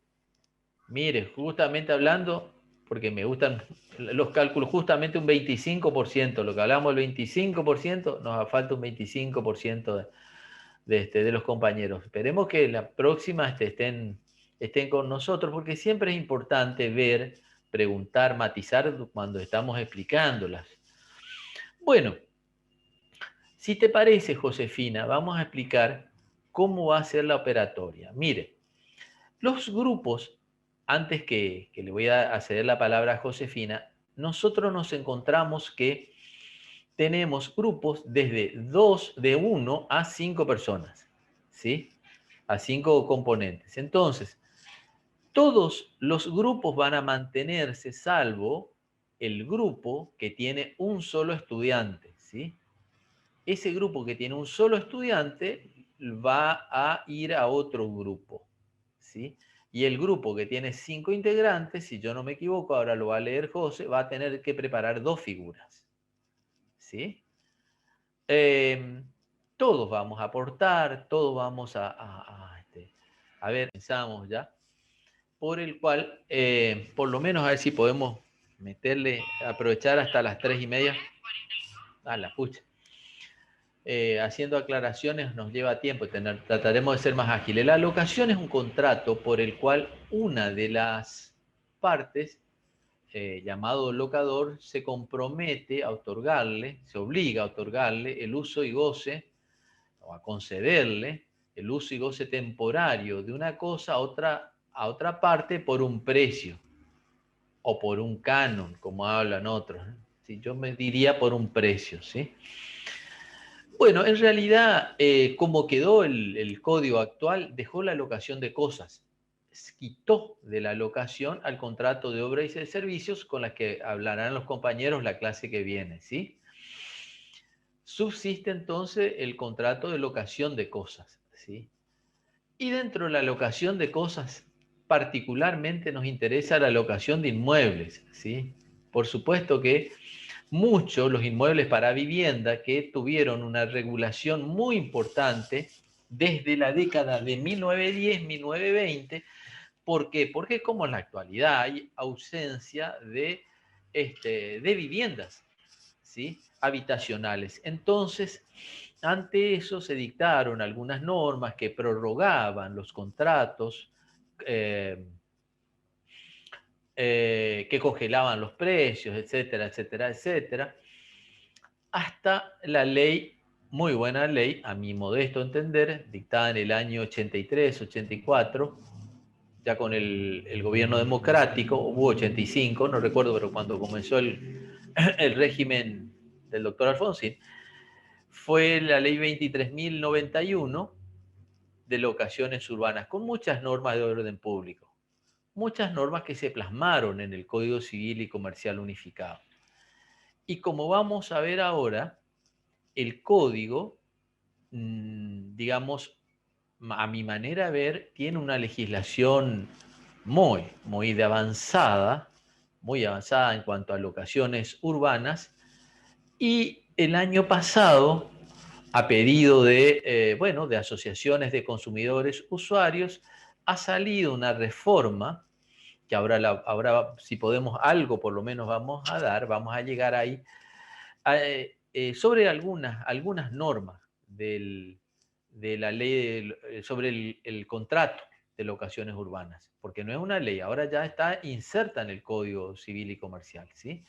Speaker 1: Mire, justamente hablando, porque me gustan los cálculos, justamente un 25%, lo que hablamos del 25%, nos falta un 25% de los compañeros. Esperemos que la próxima estén con nosotros, porque siempre es importante ver, preguntar, matizar cuando estamos explicándolas. Bueno, Si te parece, Josefina, vamos a explicar cómo va a ser la operatoria. Mire, los grupos, antes que le voy a ceder la palabra a Josefina, nosotros nos encontramos que tenemos grupos desde 1 a 5 personas, ¿sí? A 5 componentes. Entonces, todos los grupos van a mantenerse salvo el grupo que tiene un solo estudiante, ¿sí? Ese grupo que tiene un solo estudiante va a ir a otro grupo, ¿sí? Y el grupo que tiene 5 integrantes, si yo no me equivoco, ahora lo va a leer José, va a tener que preparar 2 figuras, ¿sí? Todos vamos a aportar, todos vamos a ver, pensamos ya, por el cual, por lo menos a ver si podemos meterle, aprovechar hasta las 3:30. A la pucha. Haciendo aclaraciones nos lleva tiempo, trataremos de ser más ágiles. La locación es un contrato por el cual una de las partes, llamado locador, se compromete a otorgarle, se obliga a otorgarle el uso y goce, o a concederle el uso y goce temporario de una cosa a otra parte por un precio o por un canon, como hablan otros. ¿Sí? Yo me diría por un precio, ¿sí? Bueno, en realidad, como quedó el código actual, dejó la locación de cosas, quitó de la locación al contrato de obras y de servicios con las que hablarán los compañeros la clase que viene, ¿sí? Subsiste entonces el contrato de locación de cosas, ¿sí? Y dentro de la locación de cosas, particularmente nos interesa la locación de inmuebles, ¿sí? Por supuesto que muchos los inmuebles para vivienda que tuvieron una regulación muy importante desde la década de 1910, 1920. ¿Por qué? Porque como en la actualidad hay ausencia de viviendas, ¿sí? Habitacionales. Entonces, ante eso se dictaron algunas normas que prorrogaban los contratos, que congelaban los precios, etcétera, etcétera, etcétera, hasta la ley, muy buena ley, a mi modesto entender, dictada en el año 83, 84, ya con el gobierno democrático, hubo 85, no recuerdo, pero cuando comenzó el régimen del doctor Alfonsín, fue la ley 23.091 de locaciones urbanas, con muchas normas de orden público, muchas normas que se plasmaron en el Código Civil y Comercial Unificado. Y como vamos a ver ahora, el código, digamos, a mi manera de ver, tiene una legislación muy avanzada, muy avanzada en cuanto a locaciones urbanas. Y el año pasado, a pedido de asociaciones de consumidores usuarios, ha salido una reforma que ahora si podemos algo por lo menos vamos a llegar ahí, sobre algunas normas de la ley sobre el contrato de locaciones urbanas, porque no es una ley, ahora ya está inserta en el Código Civil y Comercial, ¿sí?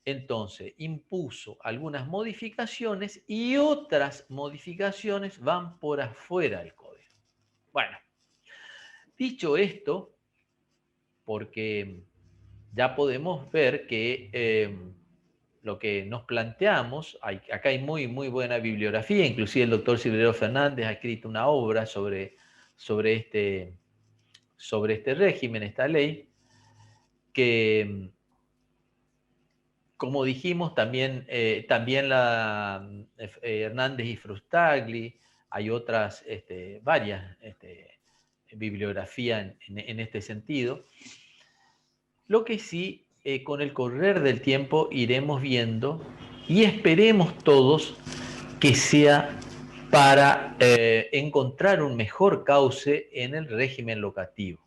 Speaker 1: Entonces, impuso algunas modificaciones y otras modificaciones van por afuera del código. Bueno, dicho esto, porque ya podemos ver que lo que nos planteamos, acá hay muy buena bibliografía, inclusive el doctor Silverio Fernández ha escrito una obra sobre este régimen, esta ley, que, como dijimos, también la Hernández y Frustagli, hay otras, varias bibliografías en este sentido. Lo que sí, con el correr del tiempo iremos viendo y esperemos todos que sea para encontrar un mejor cauce en el régimen locativo,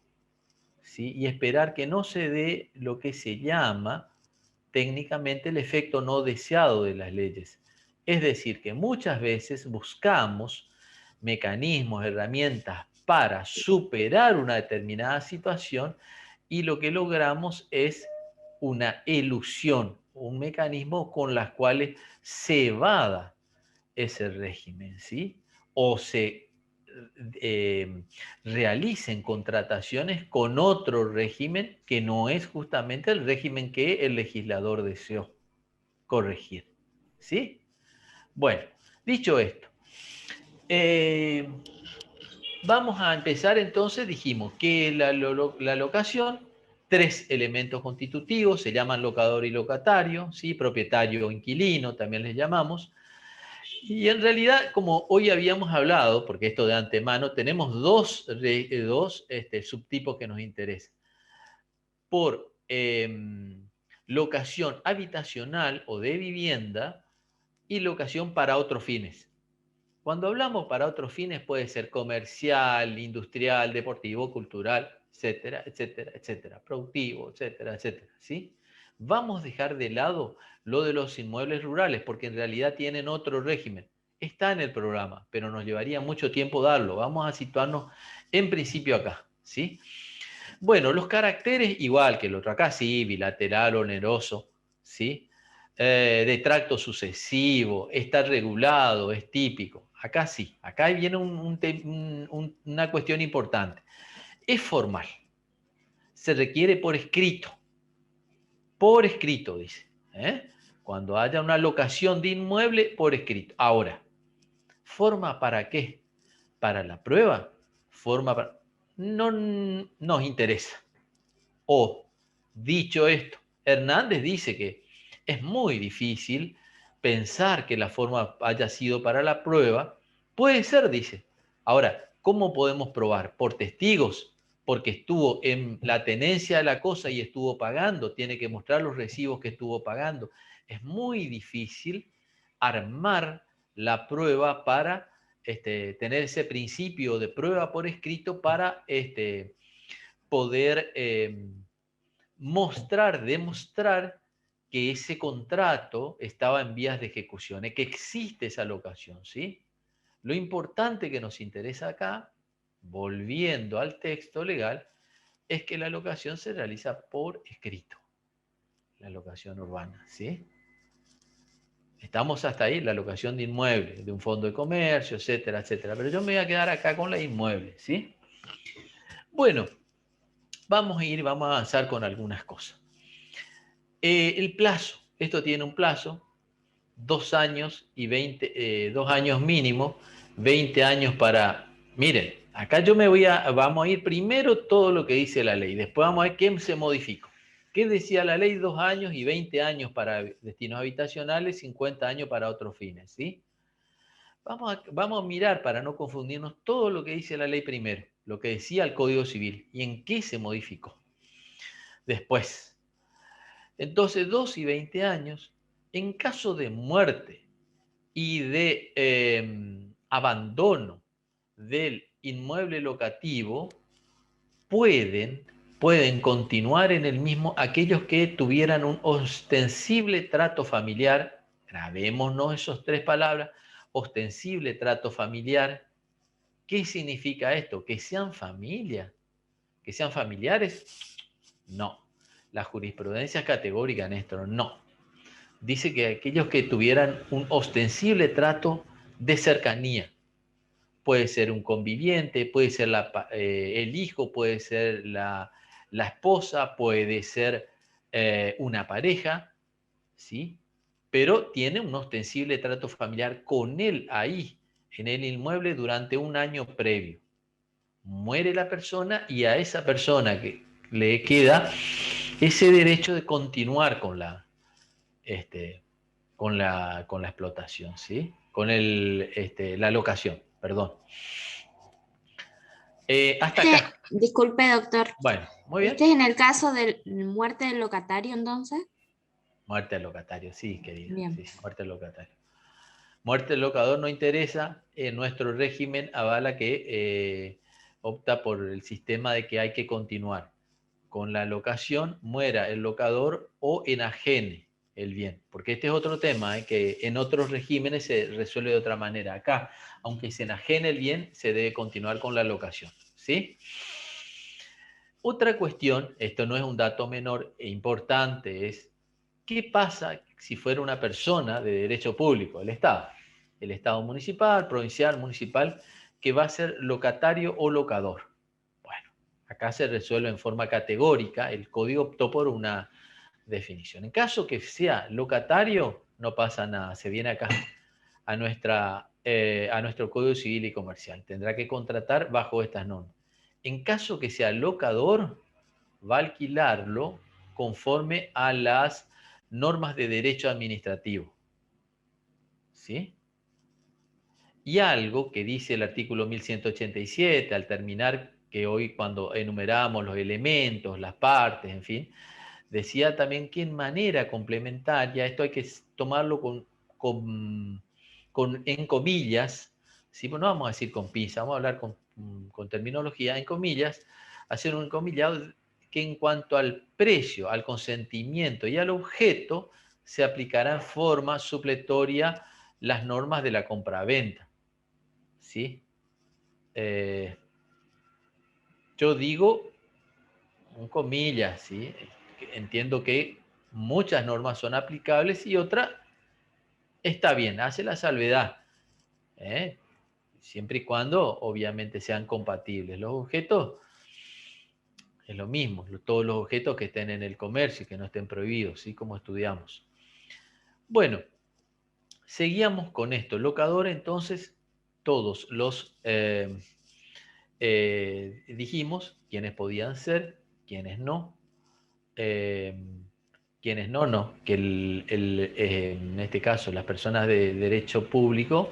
Speaker 1: ¿sí? Y esperar que no se dé lo que se llama técnicamente el efecto no deseado de las leyes. Es decir, que muchas veces buscamos mecanismos, herramientas para superar una determinada situación y lo que logramos es una elusión, un mecanismo con las cuales se evada ese régimen, ¿sí? O se realicen contrataciones con otro régimen que no es justamente el régimen que el legislador deseó corregir, ¿sí? Bueno, dicho esto, vamos a empezar entonces, dijimos que la locación, 3 elementos constitutivos, se llaman locador y locatario, ¿sí? Propietario o inquilino, también les llamamos. Y en realidad, como hoy habíamos hablado, porque esto de antemano, tenemos dos subtipos que nos interesan. Por locación habitacional o de vivienda y locación para otros fines. Cuando hablamos para otros fines puede ser comercial, industrial, deportivo, cultural, etcétera, etcétera, etcétera, productivo, etcétera, etcétera, ¿sí? Vamos a dejar de lado lo de los inmuebles rurales porque en realidad tienen otro régimen. Está en el programa, pero nos llevaría mucho tiempo darlo. Vamos a situarnos en principio acá, ¿sí? Bueno, los caracteres igual que el otro acá, sí, bilateral, oneroso, ¿sí? De tracto sucesivo, está regulado, es típico. Acá sí, acá viene una cuestión importante. Es formal, se requiere por escrito, dice. Cuando haya una locación de inmueble, por escrito. Ahora, ¿forma para qué? Para la prueba, forma para... No nos interesa. O, dicho esto, Hernández dice que es muy difícil pensar que la forma haya sido para la prueba. Puede ser, dice. Ahora, ¿cómo podemos probar? Por testigos, porque estuvo en la tenencia de la cosa y estuvo pagando, tiene que mostrar los recibos que estuvo pagando. Es muy difícil armar la prueba para tener ese principio de prueba por escrito para poder demostrar que ese contrato estaba en vías de ejecución, que existe esa locación, ¿sí? Lo importante que nos interesa acá, volviendo al texto legal, es que la locación se realiza por escrito, la locación urbana, ¿sí? Estamos hasta ahí, la locación de inmuebles, de un fondo de comercio, etcétera, etcétera. Pero yo me voy a quedar acá con la inmueble, ¿sí? Bueno, vamos a avanzar con algunas cosas. El plazo, esto tiene un plazo, 2 años y 2 años mínimo, 20 años para... Miren, acá vamos a ir primero todo lo que dice la ley, después vamos a ver qué se modificó. ¿Qué decía la ley? 2 años y 20 años para destinos habitacionales, 50 años para otros fines, ¿sí? Vamos a mirar, para no confundirnos, todo lo que dice la ley primero, lo que decía el Código Civil y en qué se modificó. Después, entonces 2 y 20 años, en caso de muerte y de abandono del inmueble locativo, pueden continuar en el mismo aquellos que tuvieran un ostensible trato familiar, grabémonos esas 3 palabras, ostensible trato familiar. ¿Qué significa esto? ¿Que sean familia? ¿Que sean familiares? No. La jurisprudencia es categórica, Néstor, no. Dice que aquellos que tuvieran un ostensible trato de cercanía, puede ser un conviviente, puede ser el hijo, puede ser la esposa, puede ser una pareja, ¿sí? Pero tiene un ostensible trato familiar con él ahí, en el inmueble, durante un año previo. Muere la persona y a esa persona que le queda ese derecho de continuar con la explotación, ¿sí? Con la locación, perdón. Hasta acá.
Speaker 3: Disculpe, doctor.
Speaker 1: Bueno, muy bien.
Speaker 3: ¿Este es en el caso de muerte del locatario, entonces?
Speaker 1: Muerte del locatario, sí, querida.
Speaker 3: Bien.
Speaker 1: Sí, muerte del locatario. Muerte del locador no interesa. Nuestro régimen avala que opta por el sistema de que hay que continuar con la locación, muera el locador o enajene el bien. Porque este es otro tema, que en otros regímenes se resuelve de otra manera. Acá, aunque se enajene el bien, se debe continuar con la locación, ¿sí? Otra cuestión, esto no es un dato menor e importante, es ¿qué pasa si fuera una persona de derecho público, el Estado? el Estado municipal, provincial, municipal, que va a ser locatario o locador. Bueno, acá se resuelve en forma categórica, el código optó por una definición. En caso que sea locatario, no pasa nada, se viene acá a nuestro Código Civil y Comercial. Tendrá que contratar bajo estas normas. En caso que sea locador, va a alquilarlo conforme a las normas de derecho administrativo. ¿Sí? Y algo que dice el artículo 1187, al terminar, que hoy cuando enumeramos los elementos, las partes, en fin, decía también que en manera complementaria, esto hay que tomarlo en comillas, ¿sí? Pues no vamos a decir con pinza, vamos a hablar con terminología, en comillas, hacer un encomillado que en cuanto al precio, al consentimiento y al objeto, se aplicará en forma supletoria las normas de la compraventa. ¿Sí? Yo digo, en comillas, ¿sí? Entiendo que muchas normas son aplicables y otra está bien, hace la salvedad, ¿eh? Siempre y cuando obviamente sean compatibles. Los objetos es lo mismo, todos los objetos que estén en el comercio y que no estén prohibidos, ¿sí? Como estudiamos. Bueno, seguíamos con esto. Locador, entonces, todos los dijimos quiénes podían ser, quiénes no. Quienes no, que en este caso las personas de derecho público,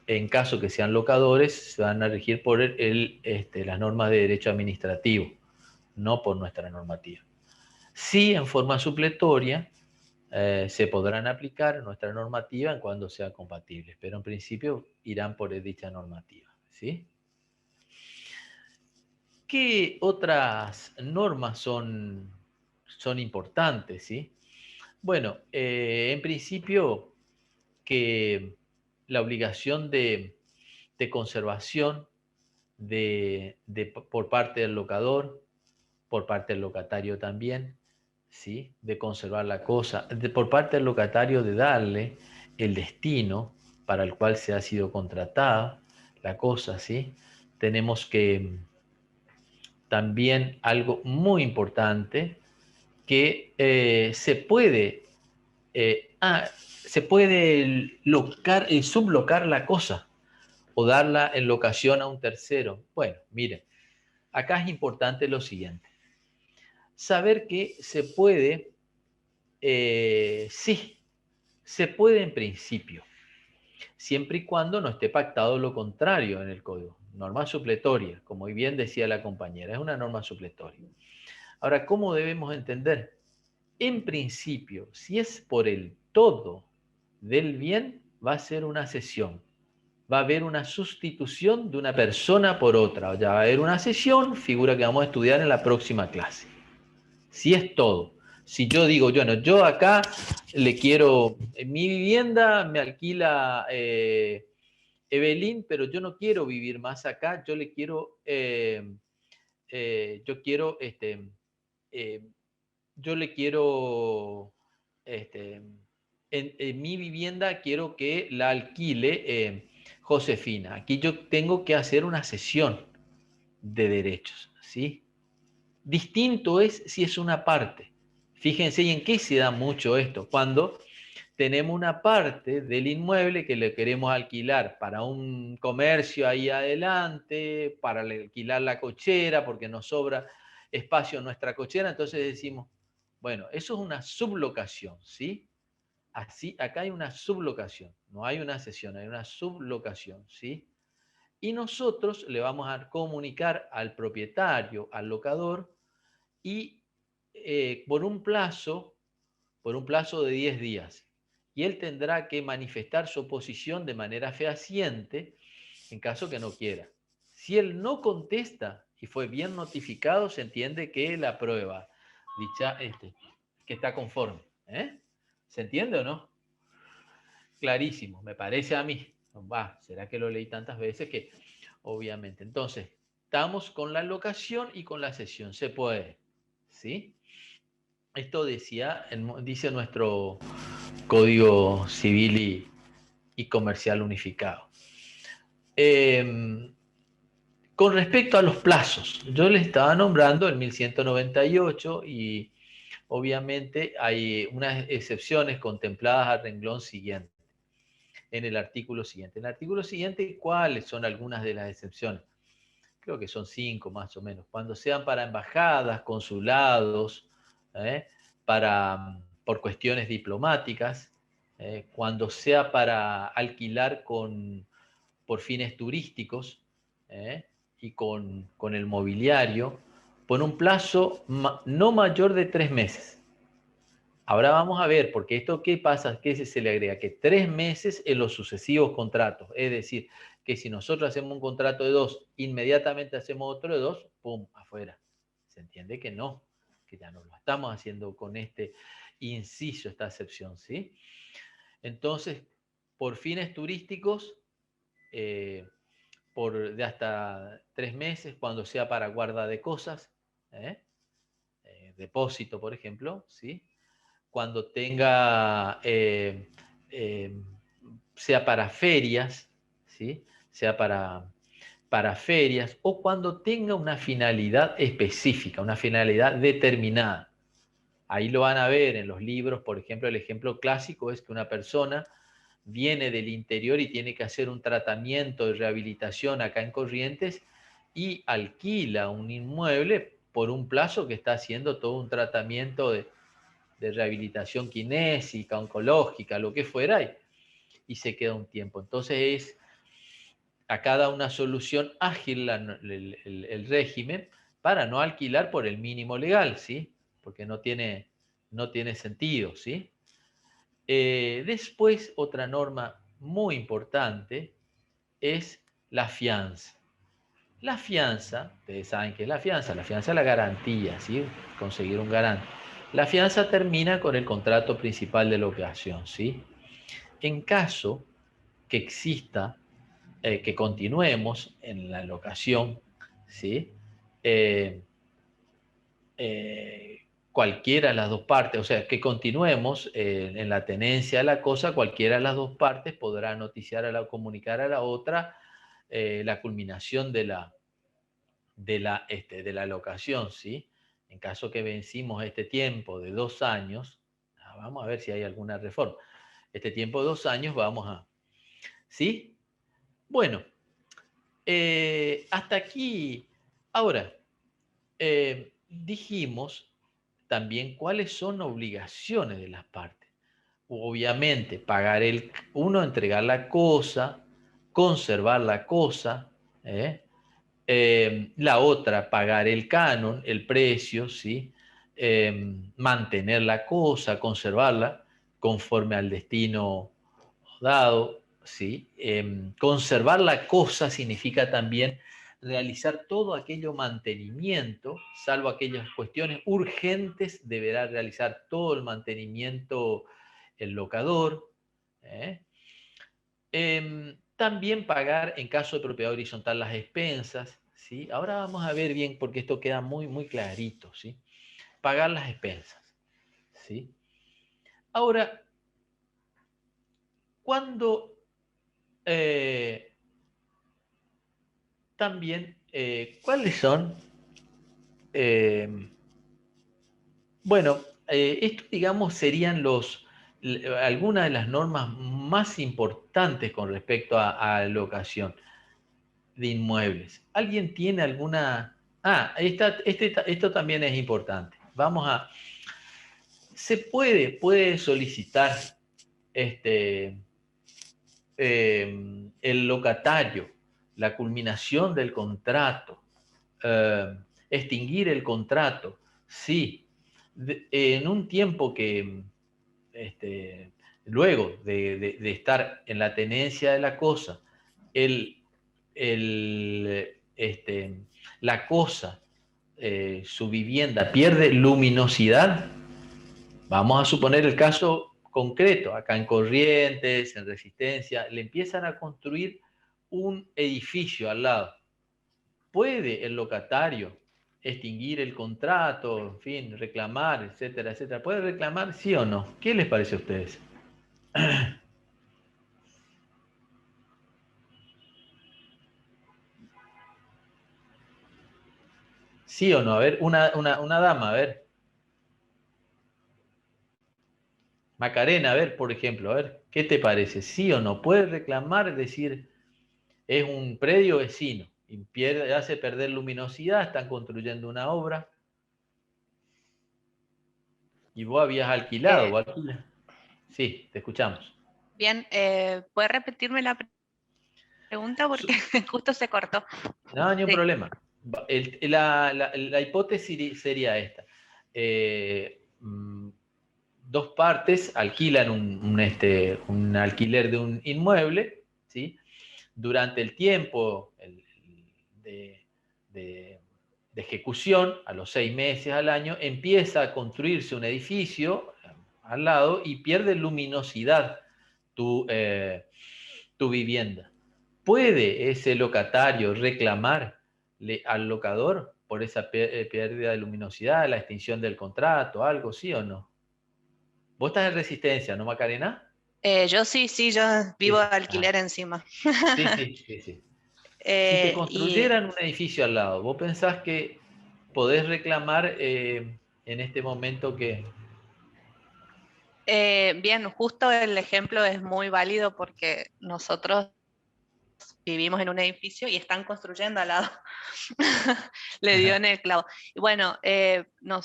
Speaker 1: en caso que sean locadores, se van a regir por las normas de derecho administrativo, no por nuestra normativa. Sí, en forma supletoria, se podrán aplicar nuestra normativa en cuando sean compatibles, pero en principio irán por dicha normativa, ¿sí? ¿Qué otras normas son importantes, ¿sí? Bueno, en principio que la obligación de conservación por parte del locador, por parte del locatario también, ¿sí? De conservar la cosa, por parte del locatario de darle el destino para el cual se ha sido contratada la cosa, ¿sí? Tenemos que también algo muy importante, que se puede sublocar la cosa o darla en locación a un tercero. Bueno, miren, acá es importante lo siguiente. Saber que se puede, sí, se puede en principio, siempre y cuando no esté pactado lo contrario en el código. Norma supletoria, como bien decía la compañera, es una norma supletoria. Ahora, ¿cómo debemos entender? En principio, si es por el todo del bien, va a ser una cesión. Va a haber una sustitución de una persona por otra. O ya va a haber una cesión, figura que vamos a estudiar en la próxima clase. Si es todo. Si yo digo, yo acá le quiero, en mi vivienda me alquila Evelyn, pero yo no quiero vivir más acá, yo le quiero, yo le quiero, en mi vivienda quiero que la alquile Josefina. Aquí yo tengo que hacer una cesión de derechos, ¿sí? Distinto es si es una parte. Fíjense, ¿y en qué se da mucho esto? Cuando tenemos una parte del inmueble que le queremos alquilar para un comercio ahí adelante, para alquilar la cochera porque nos sobra espacio en nuestra cochera, entonces decimos, bueno, eso es una sublocación, ¿sí? Así, acá hay una sublocación, no hay una cesión, hay una sublocación, ¿sí? Y nosotros le vamos a comunicar al propietario, al locador, y por un plazo de 10 días. Y él tendrá que manifestar su oposición de manera fehaciente en caso que no quiera. Si él no contesta y fue bien notificado, se entiende que él aprueba que está conforme. ¿Se entiende o no? Clarísimo, me parece a mí. Será que lo leí tantas veces que obviamente. Entonces, estamos con la locación y con la cesión. Se puede. ¿Sí? Esto dice nuestro Código Civil y comercial unificado. Con respecto a los plazos, yo les estaba nombrando el 1198 y obviamente hay unas excepciones contempladas al renglón siguiente, en el artículo siguiente. En el artículo siguiente, ¿cuáles son algunas de las excepciones? Creo que son 5 más o menos. Cuando sean para embajadas, consulados, por cuestiones diplomáticas, cuando sea para alquilar por fines turísticos, y con el mobiliario, por un plazo no mayor de 3 meses. Ahora vamos a ver, porque esto ¿qué pasa? ¿Qué se le agrega? Que 3 meses en los sucesivos contratos. Es decir, que si nosotros hacemos un contrato de 2, inmediatamente hacemos otro de 2, ¡pum!, afuera. ¿Se entiende que no? Que ya no lo estamos haciendo con este inciso, esta excepción, ¿sí? Entonces, por fines turísticos, de hasta 3 meses, cuando sea para guarda de cosas, depósito, por ejemplo, ¿sí? Cuando tenga, sea para ferias, ¿sí? Sea para ferias, o cuando tenga una finalidad específica, una finalidad determinada. Ahí lo van a ver en los libros, por ejemplo, el ejemplo clásico es que una persona viene del interior y tiene que hacer un tratamiento de rehabilitación acá en Corrientes y alquila un inmueble por un plazo que está haciendo todo un tratamiento de rehabilitación kinésica, oncológica, lo que fuera, y se queda un tiempo. Entonces es a cada una solución ágil el régimen para no alquilar por el mínimo legal, ¿sí? Porque no tiene sentido, ¿sí? Después, otra norma muy importante es la fianza. La fianza, ustedes saben qué es la fianza es la garantía, ¿sí? Conseguir un garante. La fianza termina con el contrato principal de locación, ¿sí? En caso que exista, que continuemos en la locación, ¿sí? Eh, cualquiera de las dos partes, o sea, que continuemos en la tenencia de la cosa, cualquiera de las dos partes podrá comunicar a la otra la culminación de la locación, ¿sí? En caso que vencimos este tiempo de 2 años, vamos a ver si hay alguna reforma. Este tiempo de 2 años vamos a... ¿Sí? Bueno, hasta aquí. Ahora, dijimos también cuáles son obligaciones de las partes. Obviamente, entregar la cosa, conservar la cosa, la otra, pagar el canon, el precio, ¿sí? Mantener la cosa, conservarla conforme al destino dado, ¿sí? Conservar la cosa significa también realizar todo aquello mantenimiento, salvo aquellas cuestiones urgentes, deberá realizar todo el mantenimiento el locador. También pagar, en caso de propiedad horizontal, las expensas, ¿sí? Ahora vamos a ver bien, porque esto queda muy, muy clarito, ¿sí? Pagar las expensas, ¿sí? Ahora, cuando también, ¿cuáles son? Bueno, esto, digamos, serían algunas de las normas más importantes con respecto a locación de inmuebles. ¿Alguien tiene alguna? Esto también es importante. Se puede solicitar el locatario la culminación del contrato, extinguir el contrato, sí, en un tiempo que luego de estar en la tenencia de la cosa, la cosa, su vivienda pierde luminosidad. Vamos a suponer el caso concreto, acá en Corrientes, en Resistencia, le empiezan a construir un edificio al lado. ¿Puede el locatario extinguir el contrato, en fin, reclamar, etcétera, etcétera? ¿Puede reclamar, sí o no? ¿Qué les parece a ustedes? ¿Sí o no? A ver, una dama, a ver. Macarena, a ver, por ejemplo, a ver, ¿qué te parece? ¿Sí o no? ¿Puedes reclamar, es decir, es un predio vecino y hace perder luminosidad, están construyendo una obra y vos habías alquilado o alquilas? Sí, te escuchamos.
Speaker 7: Bien, ¿puede repetirme la pregunta? Porque justo se cortó.
Speaker 1: No, ni un
Speaker 7: Sí.
Speaker 1: problema. La hipótesis sería esta. Dos partes alquilan un alquiler de un inmueble, ¿sí? Durante el tiempo de, de- de ejecución, a los 6 meses al año, empieza a construirse un edificio al lado y pierde luminosidad tu vivienda. ¿Puede ese locatario reclamarle al locador por esa pérdida de luminosidad, la extinción del contrato, algo, sí o no? Vos estás en Resistencia, ¿no, Macarena?
Speaker 7: Yo sí, yo vivo de
Speaker 1: Sí. Ah,
Speaker 7: alquiler encima.
Speaker 1: sí, sí, sí, sí. Si te
Speaker 7: Y
Speaker 1: construyeran un edificio al lado, ¿vos pensás que podés reclamar en este momento que...
Speaker 7: bien, justo el ejemplo es muy válido porque nosotros vivimos en un edificio y están construyendo al lado. Le dio en el clavo. Y bueno,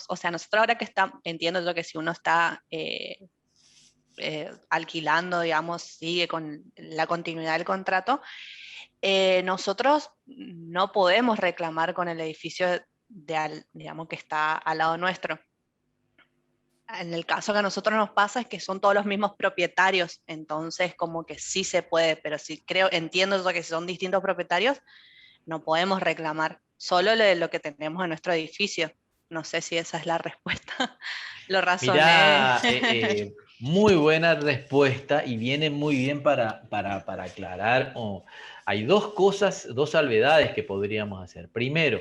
Speaker 7: o sea, nosotros ahora que estamos, entiendo yo que si uno está alquilando, digamos, sigue con la continuidad del contrato, nosotros no podemos reclamar con el edificio digamos, que está al lado nuestro. En el caso que a nosotros nos pasa es que son todos los mismos propietarios, entonces como que sí se puede, pero sí entiendo yo que si son distintos propietarios, no podemos reclamar solo lo que tenemos en nuestro edificio. No sé si esa es la respuesta. Lo razoné.
Speaker 1: Mirá, muy buena respuesta y viene muy bien para aclarar. Hay dos cosas, dos salvedades que podríamos hacer. Primero,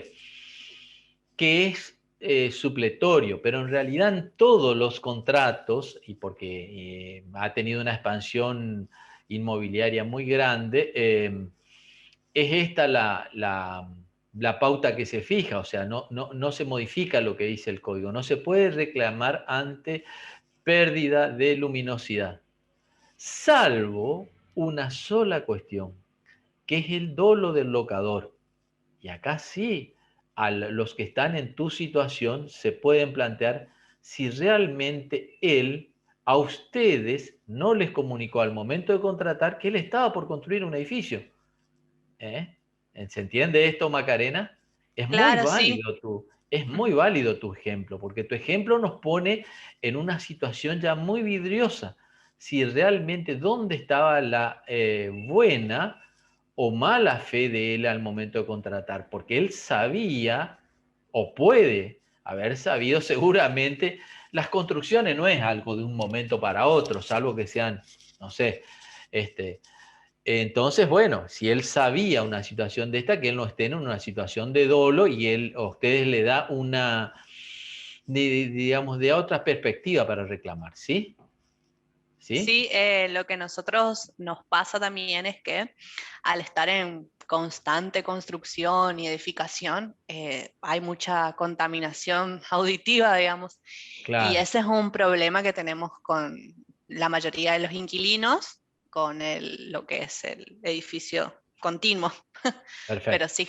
Speaker 1: que es supletorio, pero en realidad en todos los contratos, y porque ha tenido una expansión inmobiliaria muy grande, es esta la pauta que se fija, o sea, no se modifica lo que dice el código, no se puede reclamar ante pérdida de luminosidad, salvo una sola cuestión, que es el dolo del locador. Y acá sí, a los que están en tu situación se pueden plantear si realmente él a ustedes no les comunicó al momento de contratar que él estaba por construir un edificio. ¿Eh? ¿Se entiende esto, Macarena?
Speaker 7: Claro, sí.
Speaker 1: Es muy válido tu ejemplo, porque tu ejemplo nos pone en una situación ya muy vidriosa. Si realmente dónde estaba la buena o mala fe de él al momento de contratar, porque él sabía o puede haber sabido seguramente, las construcciones no es algo de un momento para otro, salvo que sean, no sé, entonces, bueno, si él sabía una situación de esta, que él no esté en una situación de dolo y él a ustedes le da una, digamos, de otra perspectiva para reclamar, ¿sí? ¿Sí?
Speaker 7: Sí, lo que nosotros nos pasa también es que al estar en constante construcción y edificación, hay mucha contaminación auditiva, digamos, y
Speaker 1: Claro,
Speaker 7: ese es un problema que tenemos con la mayoría de los inquilinos, con lo que es el edificio continuo, pero
Speaker 1: perfecto,
Speaker 7: sí.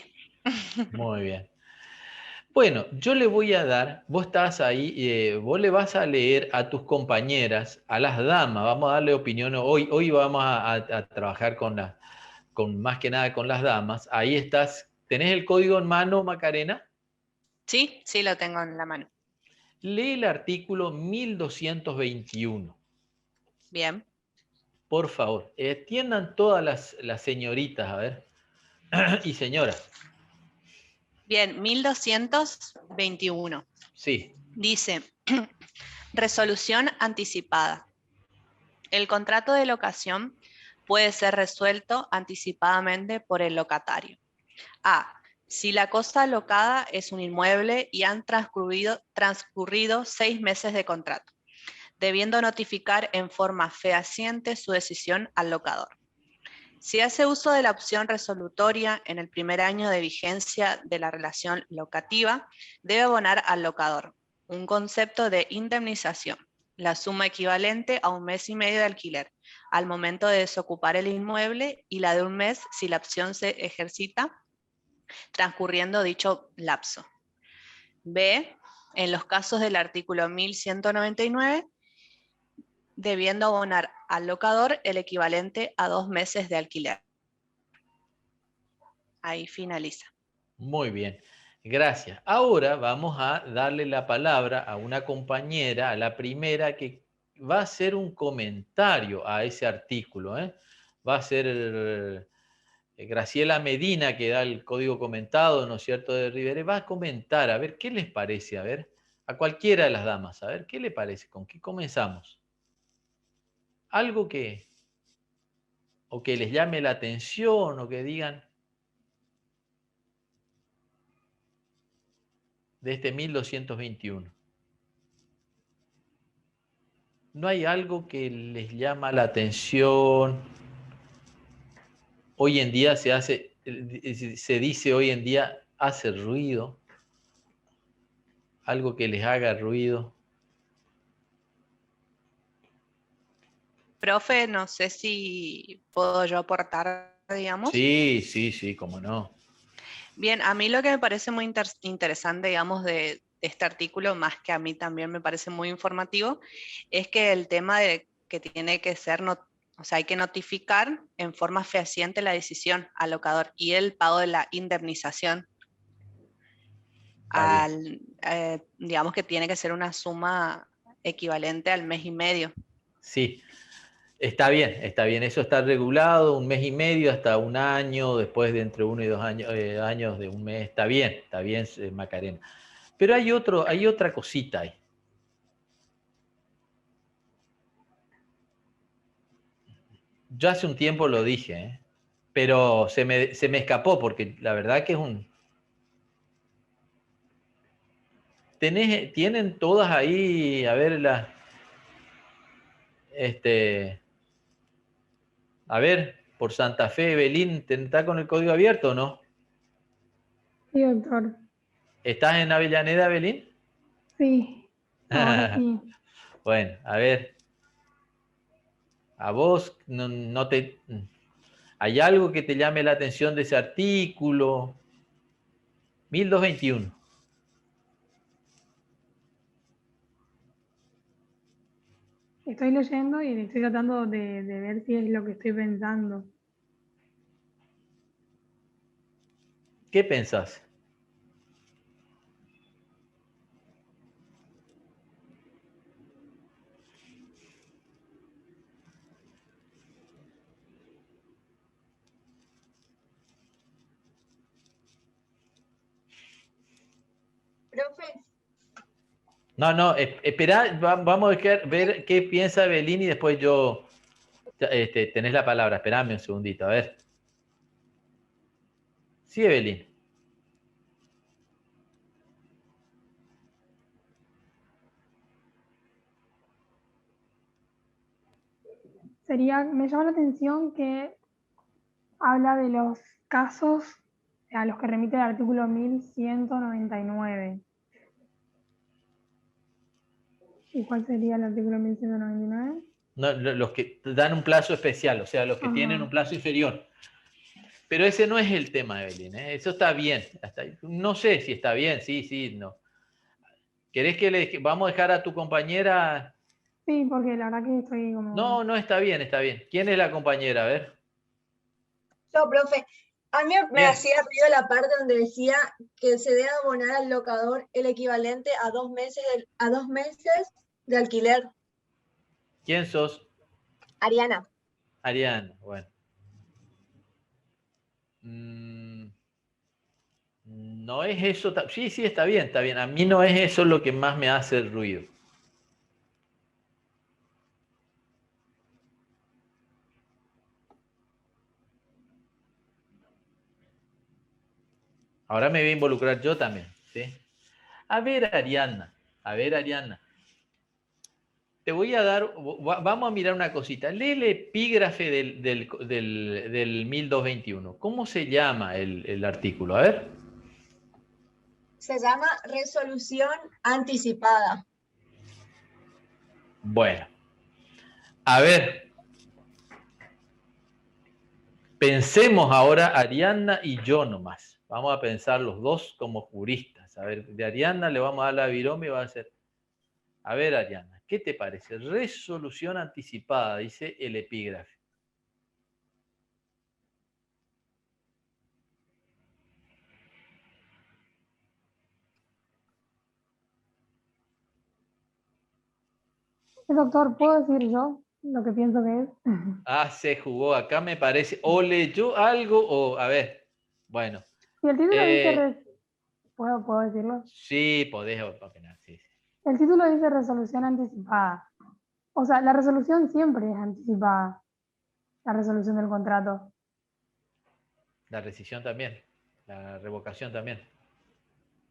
Speaker 1: muy bien. Bueno, yo le voy a dar, vos estás ahí, vos le vas a leer a tus compañeras, a las damas, vamos a darle opinión, hoy vamos a trabajar con más que nada con las damas, ahí estás, ¿tenés el código en mano, Macarena?
Speaker 7: Sí, sí lo tengo en la mano.
Speaker 1: Lee el artículo 1221.
Speaker 7: Bien.
Speaker 1: Por favor, atiendan todas las señoritas, a ver, y señoras.
Speaker 7: Bien, 1221.
Speaker 1: Sí,
Speaker 7: Dice, resolución anticipada. El contrato de locación puede ser resuelto anticipadamente por el locatario. A. Si la cosa locada es un inmueble y han transcurrido 6 meses de contrato, debiendo notificar en forma fehaciente su decisión al locador. Si hace uso de la opción resolutoria en el primer año de vigencia de la relación locativa, debe abonar al locador un concepto de indemnización, la suma equivalente a 1 mes y medio de alquiler, al momento de desocupar el inmueble, y la de 1 mes si la opción se ejercita transcurriendo dicho lapso. B. En los casos del artículo 1199, debiendo abonar al locador el equivalente a 2 meses de alquiler. Ahí finaliza.
Speaker 1: Muy bien, gracias. Ahora vamos a darle la palabra a una compañera, a la primera, que va a hacer un comentario a ese artículo, ¿eh? Va a ser Graciela Medina, que da el código comentado, ¿no es cierto?, de Rivere. Va a comentar, a ver, ¿qué les parece? A ver, a cualquiera de las damas, a ver, ¿qué le parece? ¿Con qué comenzamos? Algo que, o que les llame la atención, o que digan, de este 1221. ¿No hay algo que les llama la atención? Hoy en día se dice hoy en día, hace ruido. Algo que les haga ruido.
Speaker 7: Profe, no sé si puedo yo aportar, digamos.
Speaker 1: Sí, sí, sí, cómo no.
Speaker 7: Bien, a mí lo que me parece muy interesante, digamos, de este artículo, más que a mí también me parece muy informativo, es que el tema de que tiene que ser, o sea, hay que notificar en forma fehaciente la decisión al locador y el pago de la indemnización. Digamos que tiene que ser una suma equivalente al mes y medio.
Speaker 1: Sí, está bien. Eso está regulado, 1 mes y medio hasta 1 año, después de entre 1 y 2 años, años de 1 mes. Está bien, Macarena. Pero hay otra cosita ahí. Yo hace un tiempo lo dije, ¿eh? Pero se me escapó porque la verdad que es un... Tienen todas ahí, a ver, a ver, por Santa Fe, Belín, ¿está con el código abierto o no?
Speaker 2: Sí, doctor.
Speaker 1: ¿Estás en Avellaneda, Belín?
Speaker 2: Sí, ahora sí.
Speaker 1: Bueno, a ver. A vos no te... ¿Hay algo que te llame la atención de ese artículo? 1221.
Speaker 2: Estoy leyendo y estoy tratando de ver si es lo que estoy pensando.
Speaker 1: ¿Qué pensás?
Speaker 8: Profe,
Speaker 1: No, espera, vamos a ver qué piensa Belín y después yo... tenés la palabra, esperame un segundito, a ver. Sí, Belín.
Speaker 2: Me llama la atención que habla de los casos a los que remite el artículo 1199. ¿Y cuál sería el artículo 1199?
Speaker 1: No, los que dan un plazo especial, o sea, los que tienen un plazo inferior. Pero ese no es el tema, Evelyn, ¿eh? Eso está bien. No sé si está bien, sí, no. ¿Querés que vamos a dejar a tu compañera?
Speaker 2: Sí, porque la verdad que estoy como...
Speaker 1: No, está bien. ¿Quién es la compañera? A ver.
Speaker 8: yo, profe, a mí me
Speaker 1: Bien.
Speaker 8: hacía ruido la parte donde decía que se debe abonar al locador el equivalente a 2 meses de alquiler.
Speaker 1: ¿Quién sos?
Speaker 8: Ariana.
Speaker 1: Ariana, bueno. No es eso. Sí, está bien. A mí no es eso lo que más me hace ruido. Ahora me voy a involucrar yo también, ¿sí? A ver, Ariana. te voy a dar, vamos a mirar una cosita. Lee el epígrafe del 1221. ¿Cómo se llama el artículo? A ver.
Speaker 8: Se llama resolución anticipada.
Speaker 1: Bueno, a ver. Pensemos ahora Ariadna y yo nomás. Vamos a pensar los dos como juristas. A ver, de Ariadna le vamos a dar la virome y va a ser... A ver, Ariadna, ¿qué te parece? Resolución anticipada, dice el epígrafe.
Speaker 2: Doctor, ¿puedo decir yo lo que pienso que es?
Speaker 1: Ah, se jugó. Acá me parece. O leyó algo o... A ver. Bueno.
Speaker 2: Si el título dice... ¿Puedo decirlo?
Speaker 1: Sí, podés opinar. Sí, sí.
Speaker 2: El título dice resolución anticipada. O sea, la resolución siempre es anticipada. La resolución del contrato.
Speaker 1: La rescisión también. La revocación también.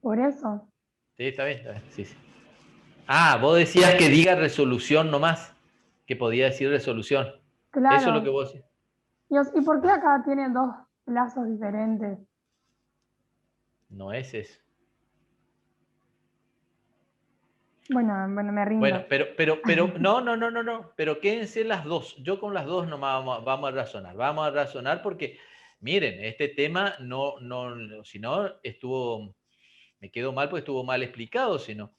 Speaker 2: Por eso.
Speaker 1: Sí, está bien, está bien. Sí, sí. Ah, vos decías que diga resolución nomás. Que podía decir resolución.
Speaker 2: Claro.
Speaker 1: Eso es lo que vos decís.
Speaker 2: ¿Y por qué acá tienen dos plazos diferentes?
Speaker 1: No es eso.
Speaker 2: Bueno, me rindo.
Speaker 1: Bueno, pero, no. Pero quédense las dos. Yo con las dos nomás vamos a razonar. Vamos a razonar porque, miren, este tema si no, me quedó mal porque estuvo mal explicado, sino,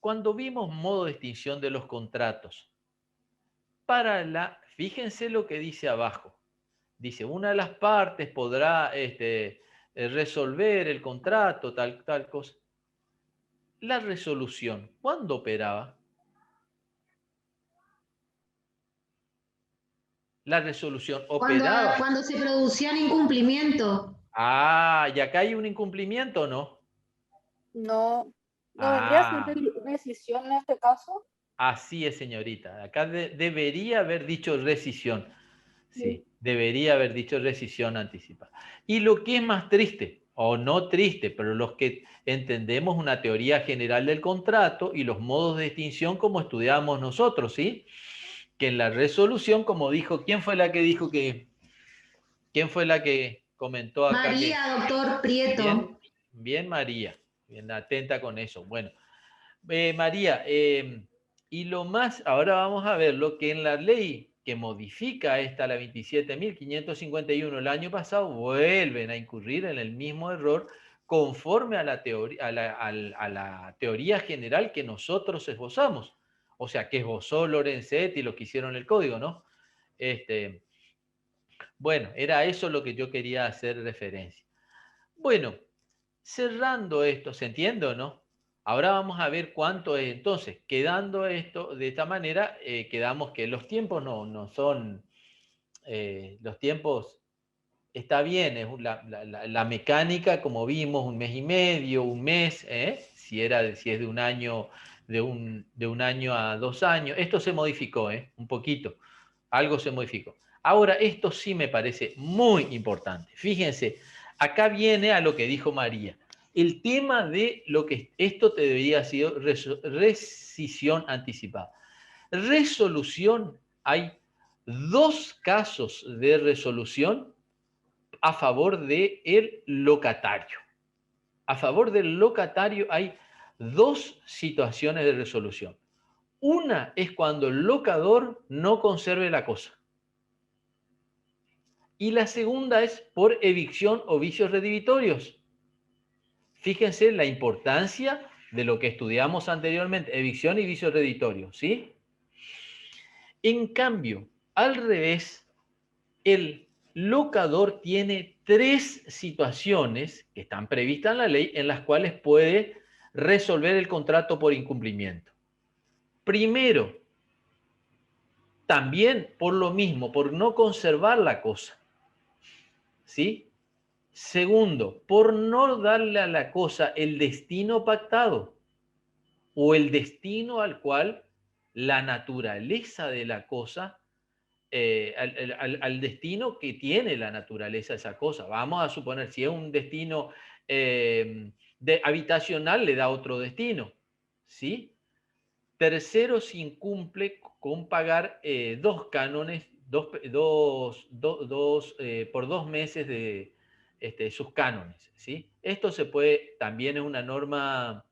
Speaker 1: cuando vimos modo de extinción de los contratos, fíjense lo que dice abajo. Dice, una de las partes podrá resolver el contrato, tal cosa. La resolución, ¿cuándo operaba? La resolución operaba.
Speaker 3: Cuando se producía un incumplimiento.
Speaker 1: Ah, ¿y acá hay un incumplimiento o no?
Speaker 5: No, no vendría a ser rescisión en este caso.
Speaker 1: Así es, señorita. Acá debería haber dicho rescisión. Sí, debería haber dicho rescisión anticipada. Y lo que es más triste, o no triste, pero los que entendemos una teoría general del contrato y los modos de extinción como estudiamos nosotros, ¿sí? Que en la resolución, como dijo, ¿quién fue la que comentó acá?
Speaker 3: María, doctor Prieto.
Speaker 1: Bien, María. Bien atenta con eso. Bueno, María, y lo más, ahora vamos a ver lo que en la ley que modifica esta, la 27.551 el año pasado, vuelven a incurrir en el mismo error conforme a la teoría general que nosotros esbozamos. O sea, que esbozó Lorenzetti y lo que hicieron el código, ¿no? Bueno, era eso lo que yo quería hacer referencia. Bueno, cerrando esto, ¿se entiende o no? Ahora vamos a ver cuánto es. Entonces, quedando esto de esta manera, quedamos que los tiempos no son, los tiempos está bien, es la mecánica, como vimos, 1 mes y medio, 1 mes, si es de un año, de un año a 2 años. Esto se modificó, un poquito, algo se modificó. Ahora, esto sí me parece muy importante. Fíjense, acá viene a lo que dijo María. El tema de lo que esto te debería ser rescisión anticipada. Resolución, hay 2 casos de resolución a favor del locatario. A favor del locatario hay 2 situaciones de resolución. Una es cuando el locador no conserve la cosa. Y la segunda es por evicción o vicios redimitorios. Fíjense la importancia de lo que estudiamos anteriormente, evicción y vicios redimitorios, ¿sí? En cambio, al revés, el locador tiene 3 situaciones que están previstas en la ley en las cuales puede resolver el contrato por incumplimiento. Primero, también por lo mismo, por no conservar la cosa. ¿Sí? Segundo, por no darle a la cosa el destino pactado o el destino al cual la naturaleza de la cosa, al destino que tiene la naturaleza de esa cosa. Vamos a suponer, si es un destino habitacional, le da otro destino, ¿sí? Terceros incumple con pagar 2 cánones por 2 meses de sus cánones, ¿sí? Esto se puede, también es una norma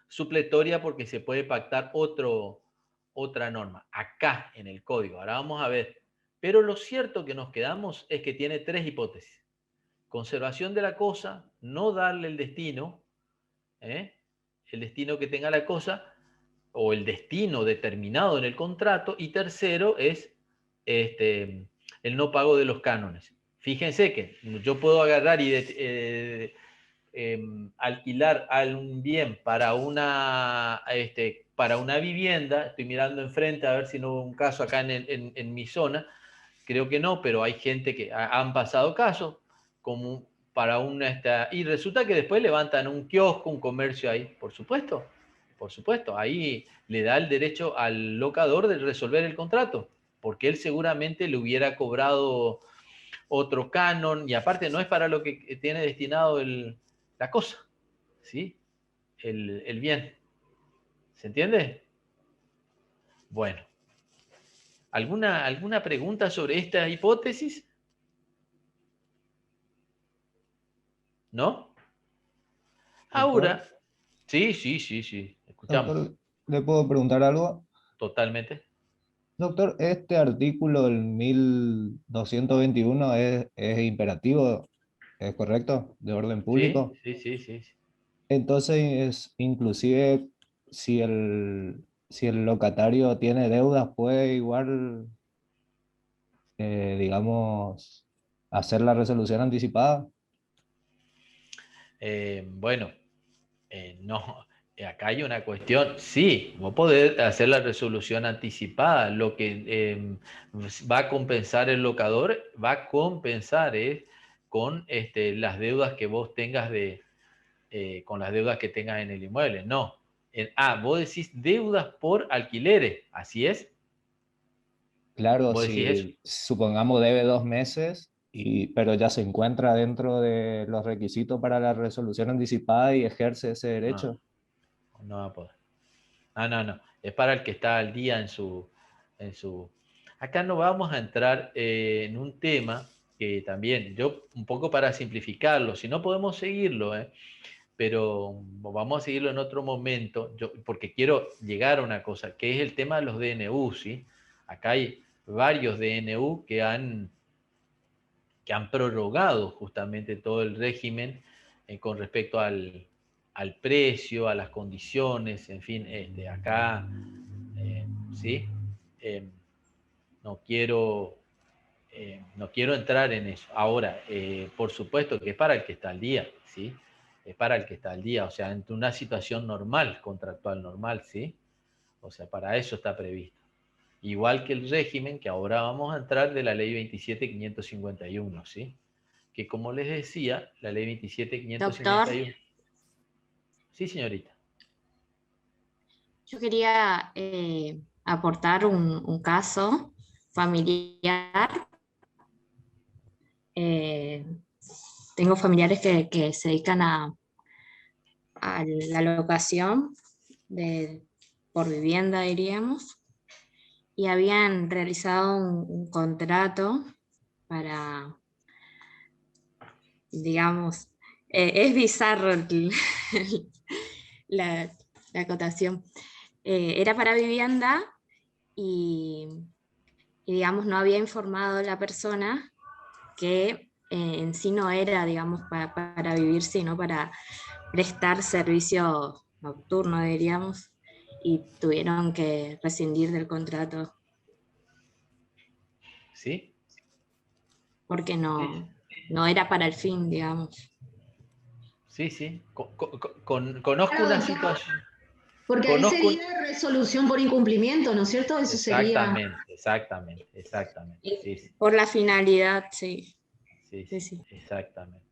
Speaker 1: supletoria porque se puede pactar otra norma acá en el código. Ahora vamos a ver. Pero lo cierto que nos quedamos es que tiene 3 hipótesis. Conservación de la cosa, no darle el destino que tenga la cosa, o el destino determinado en el contrato, y tercero es el no pago de los cánones. Fíjense que yo puedo agarrar y alquilar un bien para una vivienda. Estoy mirando enfrente a ver si no hubo un caso acá en mi zona. Creo que no, pero hay gente que han pasado casos como para y resulta que después levantan un kiosco, un comercio ahí, por supuesto, ahí le da el derecho al locador de resolver el contrato, porque él seguramente le hubiera cobrado otro canon, y aparte no es para lo que tiene destinado la cosa, ¿sí? El bien. ¿Se entiende? Bueno. ¿Alguna pregunta sobre esta hipótesis? ¿No? Ahora, sí, escuchamos.
Speaker 9: Doctor, ¿le puedo preguntar algo?
Speaker 1: Totalmente.
Speaker 9: Doctor, este artículo del 1221 es imperativo, ¿es correcto? ¿De orden público?
Speaker 1: Sí.
Speaker 9: Entonces, inclusive, si el locatario tiene deudas, puede igual, digamos, hacer la resolución anticipada.
Speaker 1: Bueno, no, acá hay una cuestión. Sí, vos podés hacer la resolución anticipada. Lo que va a compensar el locador, va a compensar con las deudas que vos tengas con las deudas que tengas en el inmueble. No. Vos decís deudas por alquileres, ¿así es?
Speaker 9: Claro,
Speaker 1: ¿Vos decís eso?
Speaker 9: si supongamos debe 2 meses, pero ya se encuentra dentro de los requisitos para la resolución anticipada y ejerce ese derecho.
Speaker 1: No va a poder. No. Es para el que está al día en su... Acá no vamos a entrar en un tema que también, yo un poco para simplificarlo, si no podemos seguirlo, pero vamos a seguirlo en otro momento, porque quiero llegar a una cosa, que es el tema de los DNU, ¿sí? Acá hay varios DNU que han prorrogado justamente todo el régimen con respecto al precio, a las condiciones, en fin, acá, ¿sí? No quiero entrar en eso. Ahora, por supuesto que es para el que está al día, ¿sí? Es para el que está al día, o sea, en una situación normal, contractual normal, ¿sí? O sea, para eso está previsto. Igual que el régimen, que ahora vamos a entrar, de la ley 27.551, ¿sí? Que como les decía, la ley 27.551...
Speaker 3: Doctor.
Speaker 1: Sí, señorita.
Speaker 3: Yo quería aportar un caso familiar. Tengo familiares que se dedican a la locación por vivienda, diríamos, y habían realizado un contrato para, digamos, es bizarro la acotación. Era para vivienda y, digamos, no había informado la persona que en sí no era, digamos, para vivir, sino para prestar servicio nocturno, diríamos, y tuvieron que rescindir del contrato.
Speaker 1: ¿Sí?
Speaker 3: Porque no era para el fin, digamos.
Speaker 1: Sí. Conozco una situación.
Speaker 10: Porque ahí sería resolución por incumplimiento, ¿no es cierto? Eso sería.
Speaker 1: Exactamente. Sí.
Speaker 3: Por la finalidad, sí.
Speaker 1: Sí. Exactamente.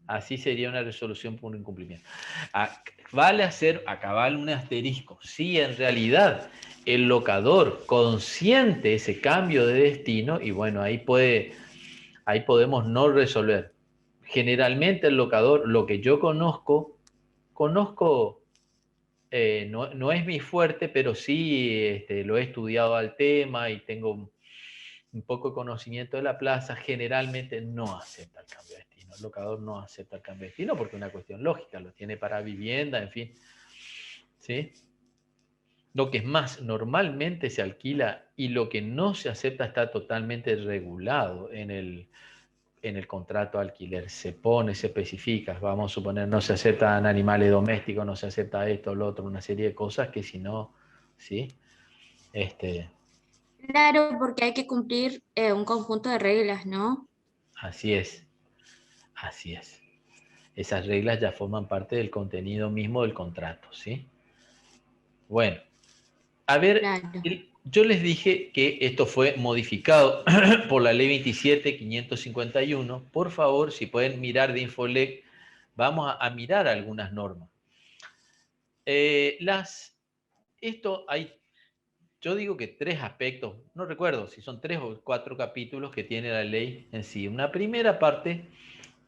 Speaker 1: Así sería una resolución por incumplimiento. Vale acabar un asterisco. Si en realidad el locador consiente ese cambio de destino, y bueno, ahí podemos no resolver. Generalmente el locador, lo que yo conozco no es mi fuerte, pero sí lo he estudiado al tema y tengo un poco de conocimiento de la plaza. Generalmente no acepta el cambio de destino. El locador no acepta el cambio de destino porque es una cuestión lógica, lo tiene para vivienda, en fin. ¿Sí? Lo que es más, normalmente se alquila y lo que no se acepta está totalmente regulado en el contrato de alquiler. Se pone, se especifica, vamos a suponer, no se aceptan animales domésticos, no se acepta esto, lo otro, una serie de cosas que si no, ¿sí?
Speaker 3: Claro, porque hay que cumplir un conjunto de reglas, ¿no?
Speaker 1: Así es, así es. Esas reglas ya forman parte del contenido mismo del contrato, ¿sí? Bueno, a ver,
Speaker 3: Claro.
Speaker 1: yo les dije que esto fue modificado por la ley 27.551. Por favor, si pueden mirar de Infolec, vamos a mirar algunas normas. Esto hay, yo digo que 3 aspectos, no recuerdo si son 3 o 4 capítulos que tiene la ley en sí. Una primera parte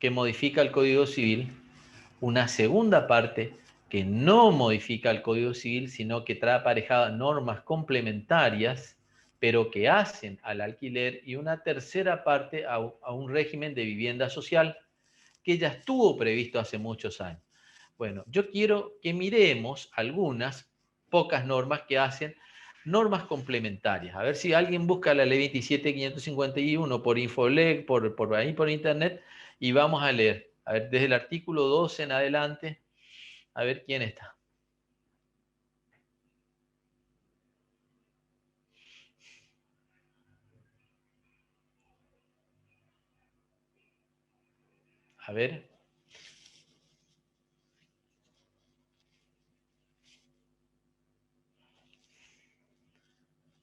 Speaker 1: que modifica el Código Civil, una segunda parte que no modifica el Código Civil, sino que trae aparejadas normas complementarias, pero que hacen al alquiler, y una tercera parte a un régimen de vivienda social que ya estuvo previsto hace muchos años. Bueno, yo quiero que miremos algunas pocas normas que hacen normas complementarias. A ver si alguien busca la ley 27.551 por Infolec, por ahí por internet, y vamos a leer. A ver, desde el artículo 12 en adelante, a ver quién está. A ver.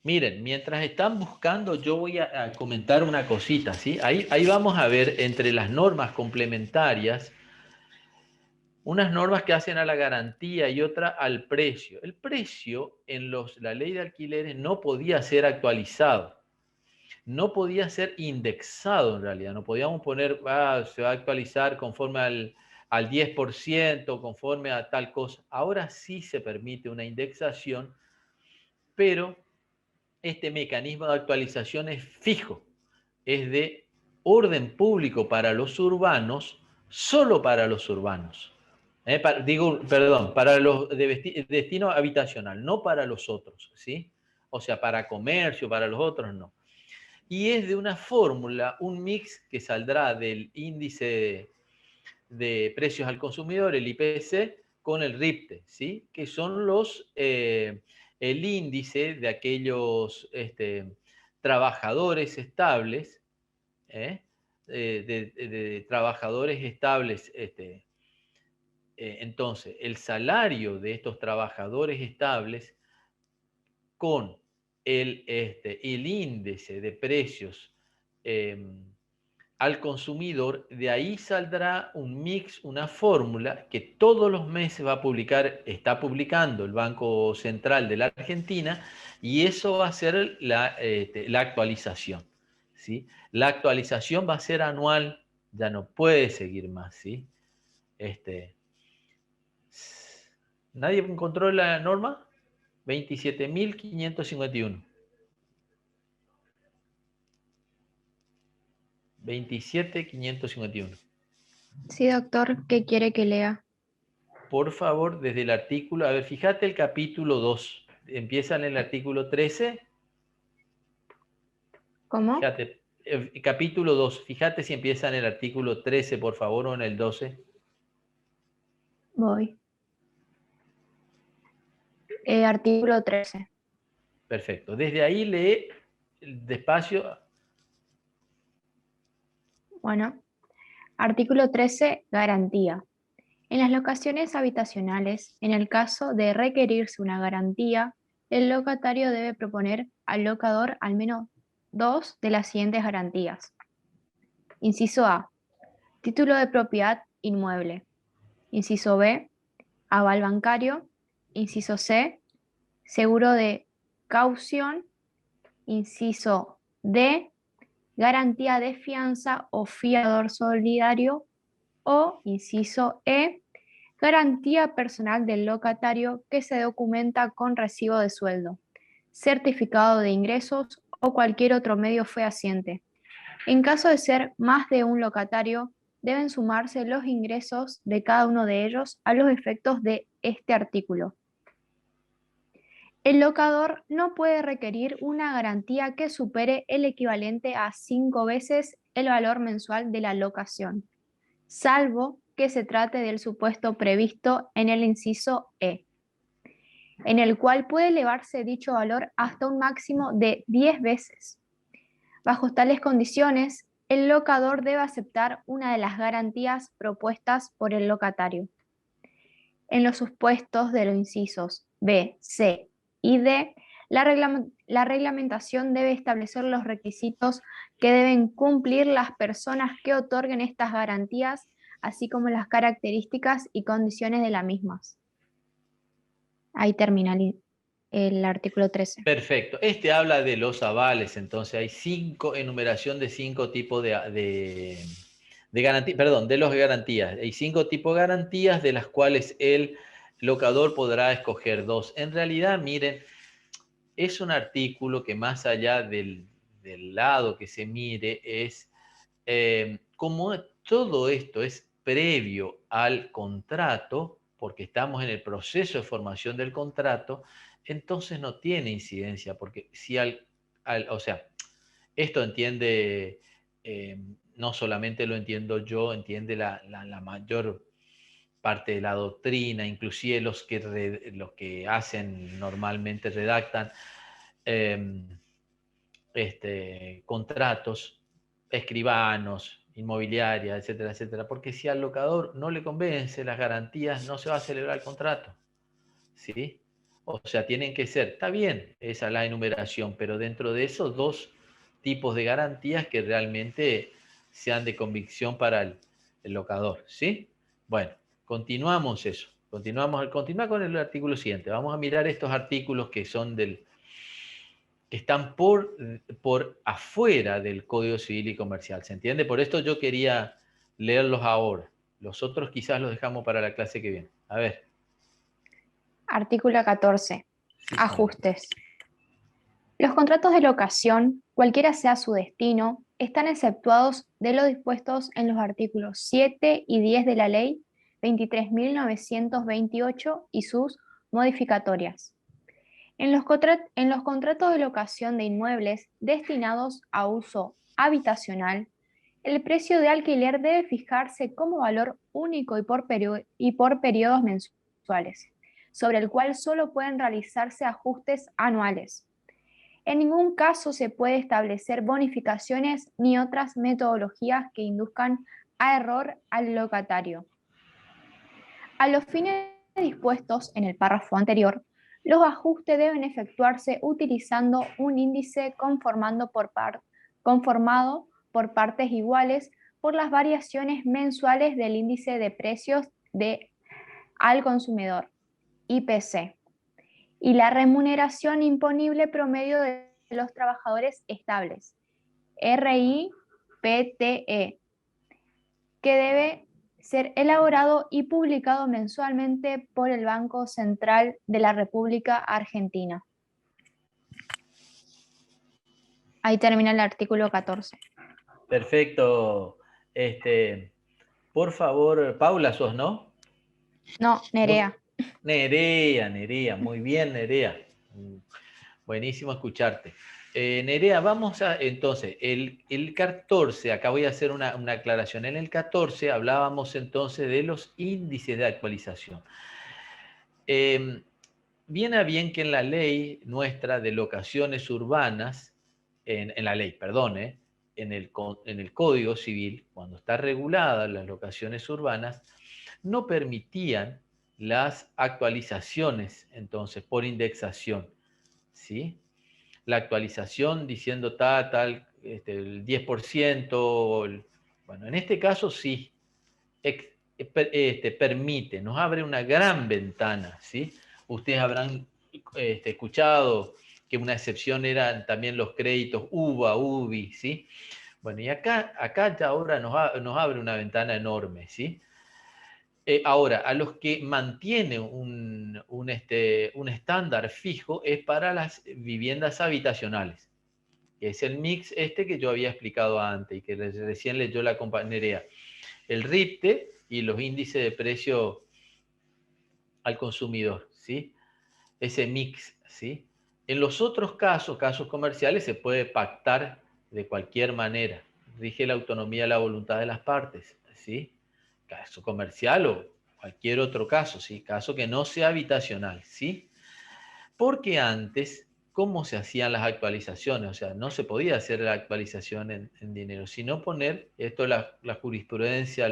Speaker 1: Miren, mientras están buscando, yo voy a comentar una cosita, ¿sí? Ahí vamos a ver entre las normas complementarias, unas normas que hacen a la garantía y otra al precio. El precio en la ley de alquileres no podía ser actualizado, no podía ser indexado en realidad, no podíamos poner, se va a actualizar conforme al 10%, conforme a tal cosa. Ahora sí se permite una indexación, pero este mecanismo de actualización es fijo, es de orden público para los urbanos, solo para los urbanos. Para los de destino habitacional, no para los otros, ¿sí? O sea, para comercio, para los otros no. Y es de una fórmula, un mix que saldrá del índice de precios al consumidor, el IPC, con el RIPTE, ¿sí? Que son el índice de aquellos trabajadores estables, de trabajadores estables. Entonces, el salario de estos trabajadores estables con el índice de precios al consumidor, de ahí saldrá un mix, una fórmula que todos los meses va a publicar, está publicando el Banco Central de la Argentina, y eso va a ser la actualización, ¿sí? La actualización va a ser anual, ya no puede seguir más, ¿sí? ¿Nadie encontró la norma? 27.551. 27.551.
Speaker 11: Sí, doctor, ¿qué quiere que lea?
Speaker 1: Por favor, desde el artículo, a ver, fíjate el capítulo 2. Empieza en el artículo 13.
Speaker 11: ¿Cómo?
Speaker 1: Fíjate, capítulo 2. Fíjate si empieza en el artículo 13, por favor, o en el 12.
Speaker 11: Voy. Artículo 13.
Speaker 1: Perfecto. Desde ahí lee despacio.
Speaker 11: Bueno, artículo 13, garantía. En las locaciones habitacionales, en el caso de requerirse una garantía, el locatario debe proponer al locador al menos 2 de las siguientes garantías. Inciso A, título de propiedad inmueble. Inciso B, aval bancario. Inciso C, seguro de caución. Inciso D, garantía de fianza o fiador solidario. O, inciso E, garantía personal del locatario que se documenta con recibo de sueldo, certificado de ingresos o cualquier otro medio fehaciente. En caso de ser más de un locatario, deben sumarse los ingresos de cada uno de ellos a los efectos de este artículo. El locador no puede requerir una garantía que supere el equivalente a 5 veces el valor mensual de la locación, salvo que se trate del supuesto previsto en el inciso E, en el cual puede elevarse dicho valor hasta un máximo de 10 veces. Bajo tales condiciones, el locador debe aceptar una de las garantías propuestas por el locatario. En los supuestos de los incisos B, C y D, la reglamentación debe establecer los requisitos que deben cumplir las personas que otorguen estas garantías, así como las características y condiciones de las mismas. Ahí termina el artículo 13.
Speaker 1: Perfecto. Este habla de los avales, entonces hay enumeración de 5 tipos de garantías, perdón, de las garantías. Hay 5 tipos de garantías de las cuales el locador podrá escoger 2. En realidad, miren, es un artículo que más allá del lado que se mire es, como todo esto es previo al contrato, porque estamos en el proceso de formación del contrato, entonces no tiene incidencia, porque si o sea, esto entiende, no solamente lo entiendo yo, entiende la mayor parte de la doctrina, inclusive los que hacen normalmente, redactan contratos, escribanos, inmobiliarias, etcétera, etcétera, porque si al locador no le convence las garantías, no se va a celebrar el contrato, ¿sí? O sea, tienen que ser, está bien, esa es la enumeración, pero dentro de esos 2 tipos de garantías que realmente sean de convicción para el locador, ¿sí? Bueno, continuamos eso. Continúa con el artículo siguiente. Vamos a mirar estos artículos que son que están por afuera del Código Civil y Comercial. ¿Se entiende? Por esto yo quería leerlos ahora. Los otros quizás los dejamos para la clase que viene. A ver.
Speaker 11: Artículo 14. Ajustes. Los contratos de locación, cualquiera sea su destino, están exceptuados de lo dispuestos en los artículos 7 y 10 de la Ley 23.928 y sus modificatorias. En los contratos de locación de inmuebles destinados a uso habitacional, el precio de alquiler debe fijarse como valor único y por periodos mensuales, sobre el cual solo pueden realizarse ajustes anuales. En ningún caso se puede establecer bonificaciones ni otras metodologías que induzcan a error al locatario. A los fines dispuestos en el párrafo anterior, los ajustes deben efectuarse utilizando un índice conformado por partes iguales por las variaciones mensuales del índice de precios al consumidor, IPC, y la remuneración imponible promedio de los trabajadores estables, RIPTE, que debe ser elaborado y publicado mensualmente por el Banco Central de la República Argentina. Ahí termina el artículo 14.
Speaker 1: Perfecto. Por favor, Paula, ¿sos, no?
Speaker 11: No, Nerea.
Speaker 1: Nerea, muy bien, Nerea. Buenísimo escucharte. Nerea, vamos a, entonces, el 14, acá voy a hacer una aclaración. En el 14 hablábamos entonces de los índices de actualización. Viene a bien que en la ley nuestra de locaciones urbanas, en el Código Civil, cuando está regulada las locaciones urbanas, no permitían las actualizaciones, entonces, por indexación, ¿sí? La actualización diciendo tal, el 10%, bueno, en este caso sí, permite, nos abre una gran ventana, ¿sí? Ustedes habrán escuchado que una excepción eran también los créditos UVA, UBI, ¿sí? Bueno, y acá ya ahora nos abre una ventana enorme, ¿sí? Ahora, a los que mantiene un estándar fijo es para las viviendas habitacionales, que es el mix que yo había explicado antes y que recién leyó la compañera. El RIPTE y los índices de precio al consumidor, ¿sí? Ese mix, ¿sí? En los otros casos comerciales, se puede pactar de cualquier manera. Rige la autonomía de la voluntad de las partes, ¿sí? Caso comercial o cualquier otro caso, ¿sí? Caso que no sea habitacional, ¿sí? Porque antes, ¿cómo se hacían las actualizaciones? O sea, no se podía hacer la actualización en dinero, sino poner, esto la jurisprudencia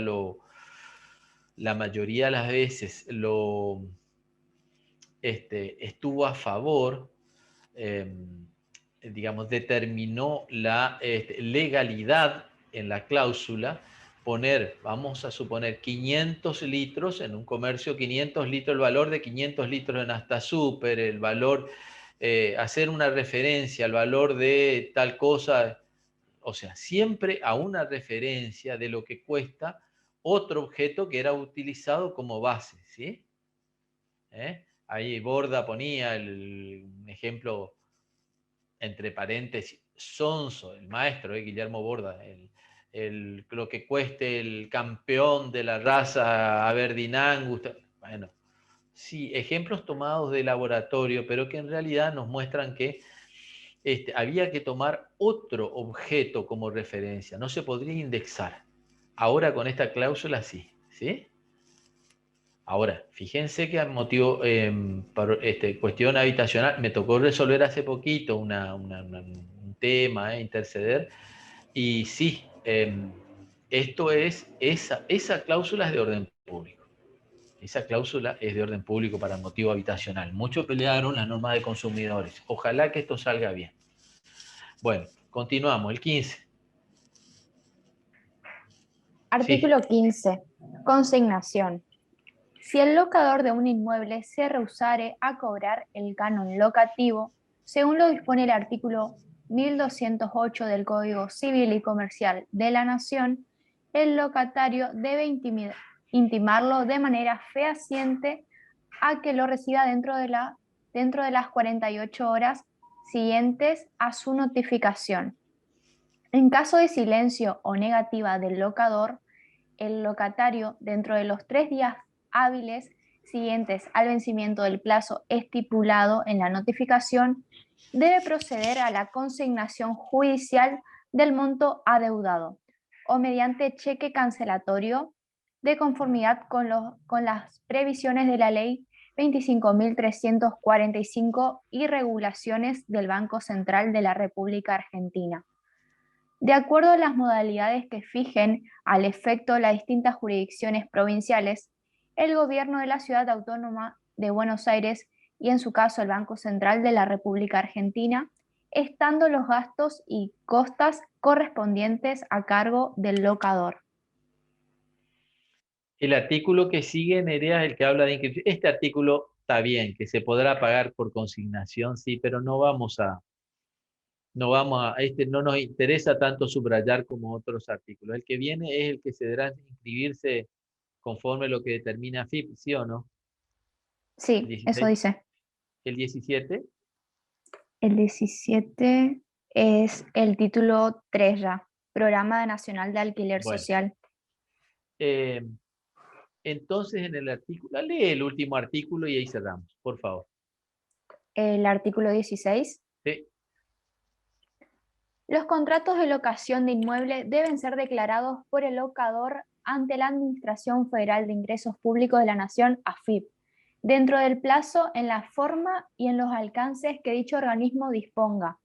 Speaker 1: la mayoría de las veces estuvo a favor, digamos, determinó la legalidad en la cláusula, poner, vamos a suponer, 500 litros en un comercio, 500 litros, el valor de 500 litros en Hasta Súper, el valor, hacer una referencia al valor de tal cosa, o sea, siempre a una referencia de lo que cuesta otro objeto que era utilizado como base, ¿sí? Ahí Borda ponía un ejemplo, entre paréntesis, sonso, el maestro, Guillermo Borda, lo que cueste el campeón de la raza Aberdeen Angus. Bueno, sí, ejemplos tomados de laboratorio, pero que en realidad nos muestran que había que tomar otro objeto como referencia, no se podría indexar. Ahora con esta cláusula sí, ¿sí? Ahora, fíjense que motivo, por cuestión habitacional, me tocó resolver hace poquito un tema, interceder, y sí, esto es, esa cláusula es de orden público. Esa cláusula es de orden público para motivo habitacional. Muchos pelearon las normas de consumidores. Ojalá que esto salga bien. Bueno, continuamos, el 15.
Speaker 11: Artículo 15. Consignación. Si el locador de un inmueble se rehusare a cobrar el canon locativo, según lo dispone el artículo 1208 del Código Civil y Comercial de la Nación, el locatario debe intimarlo de manera fehaciente a que lo reciba dentro de las 48 horas siguientes a su notificación. En caso de silencio o negativa del locador, el locatario, dentro de los 3 días hábiles siguientes al vencimiento del plazo estipulado en la notificación, debe proceder a la consignación judicial del monto adeudado o mediante cheque cancelatorio de conformidad con las previsiones de la Ley 25.345 y regulaciones del Banco Central de la República Argentina. De acuerdo a las modalidades que fijen al efecto las distintas jurisdicciones provinciales, el Gobierno de la Ciudad Autónoma de Buenos Aires y en su caso el Banco Central de la República Argentina, estando los gastos y costas correspondientes a cargo del locador.
Speaker 1: El artículo que sigue, Nerea, es el que habla de inscripción. Este artículo está bien, que se podrá pagar por consignación, sí, pero no nos interesa tanto subrayar como otros artículos. El que viene es el que se deberá inscribirse conforme a lo que determina FIP, ¿sí o no?
Speaker 11: Sí,
Speaker 1: 16.
Speaker 11: eso dice.
Speaker 1: ¿El 17?
Speaker 11: El 17 es el título 3 ya, Programa Nacional de Alquiler Social.
Speaker 1: Entonces, en el artículo, lee el último artículo y ahí cerramos, por favor.
Speaker 11: El artículo 16.
Speaker 1: Sí.
Speaker 11: Los contratos de locación de inmueble deben ser declarados por el locador ante la Administración Federal de Ingresos Públicos de la Nación, AFIP, dentro del plazo, en la forma y en los alcances que dicho organismo disponga.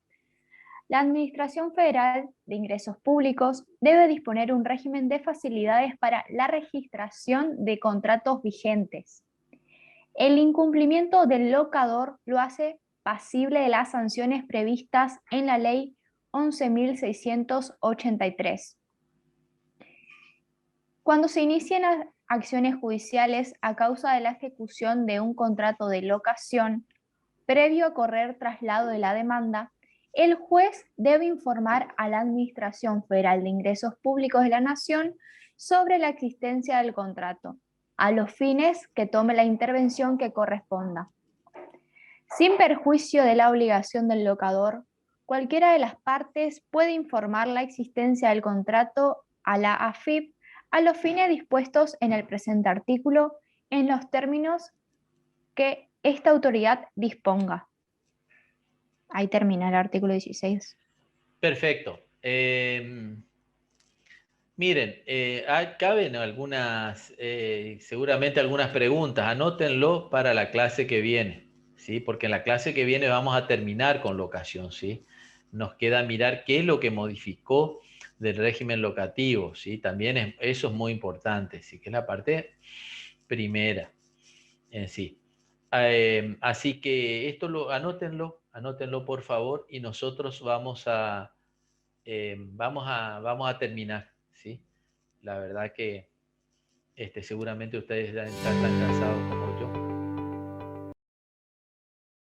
Speaker 11: La Administración Federal de Ingresos Públicos debe disponer un régimen de facilidades para la registración de contratos vigentes. El incumplimiento del locador lo hace pasible de las sanciones previstas en la Ley 11.683. Cuando se inician acciones judiciales a causa de la ejecución de un contrato de locación, previo a correr traslado de la demanda, el juez debe informar a la Administración Federal de Ingresos Públicos de la Nación sobre la existencia del contrato, a los fines que tome la intervención que corresponda. Sin perjuicio de la obligación del locador, cualquiera de las partes puede informar la existencia del contrato a la AFIP a los fines dispuestos en el presente artículo en los términos que esta autoridad disponga. Ahí termina el artículo 16.
Speaker 1: Perfecto. Miren, caben algunas, seguramente algunas preguntas. Anótenlo para la clase que viene, ¿sí? Porque en la clase que viene vamos a terminar con locación, ¿sí? Nos queda mirar qué es lo que modificó del régimen locativo, ¿sí? También eso es muy importante, ¿sí? Que es la parte primera en sí. Así que esto anótenlo por favor, y nosotros vamos a terminar, ¿sí? La verdad que seguramente ustedes ya están cansados.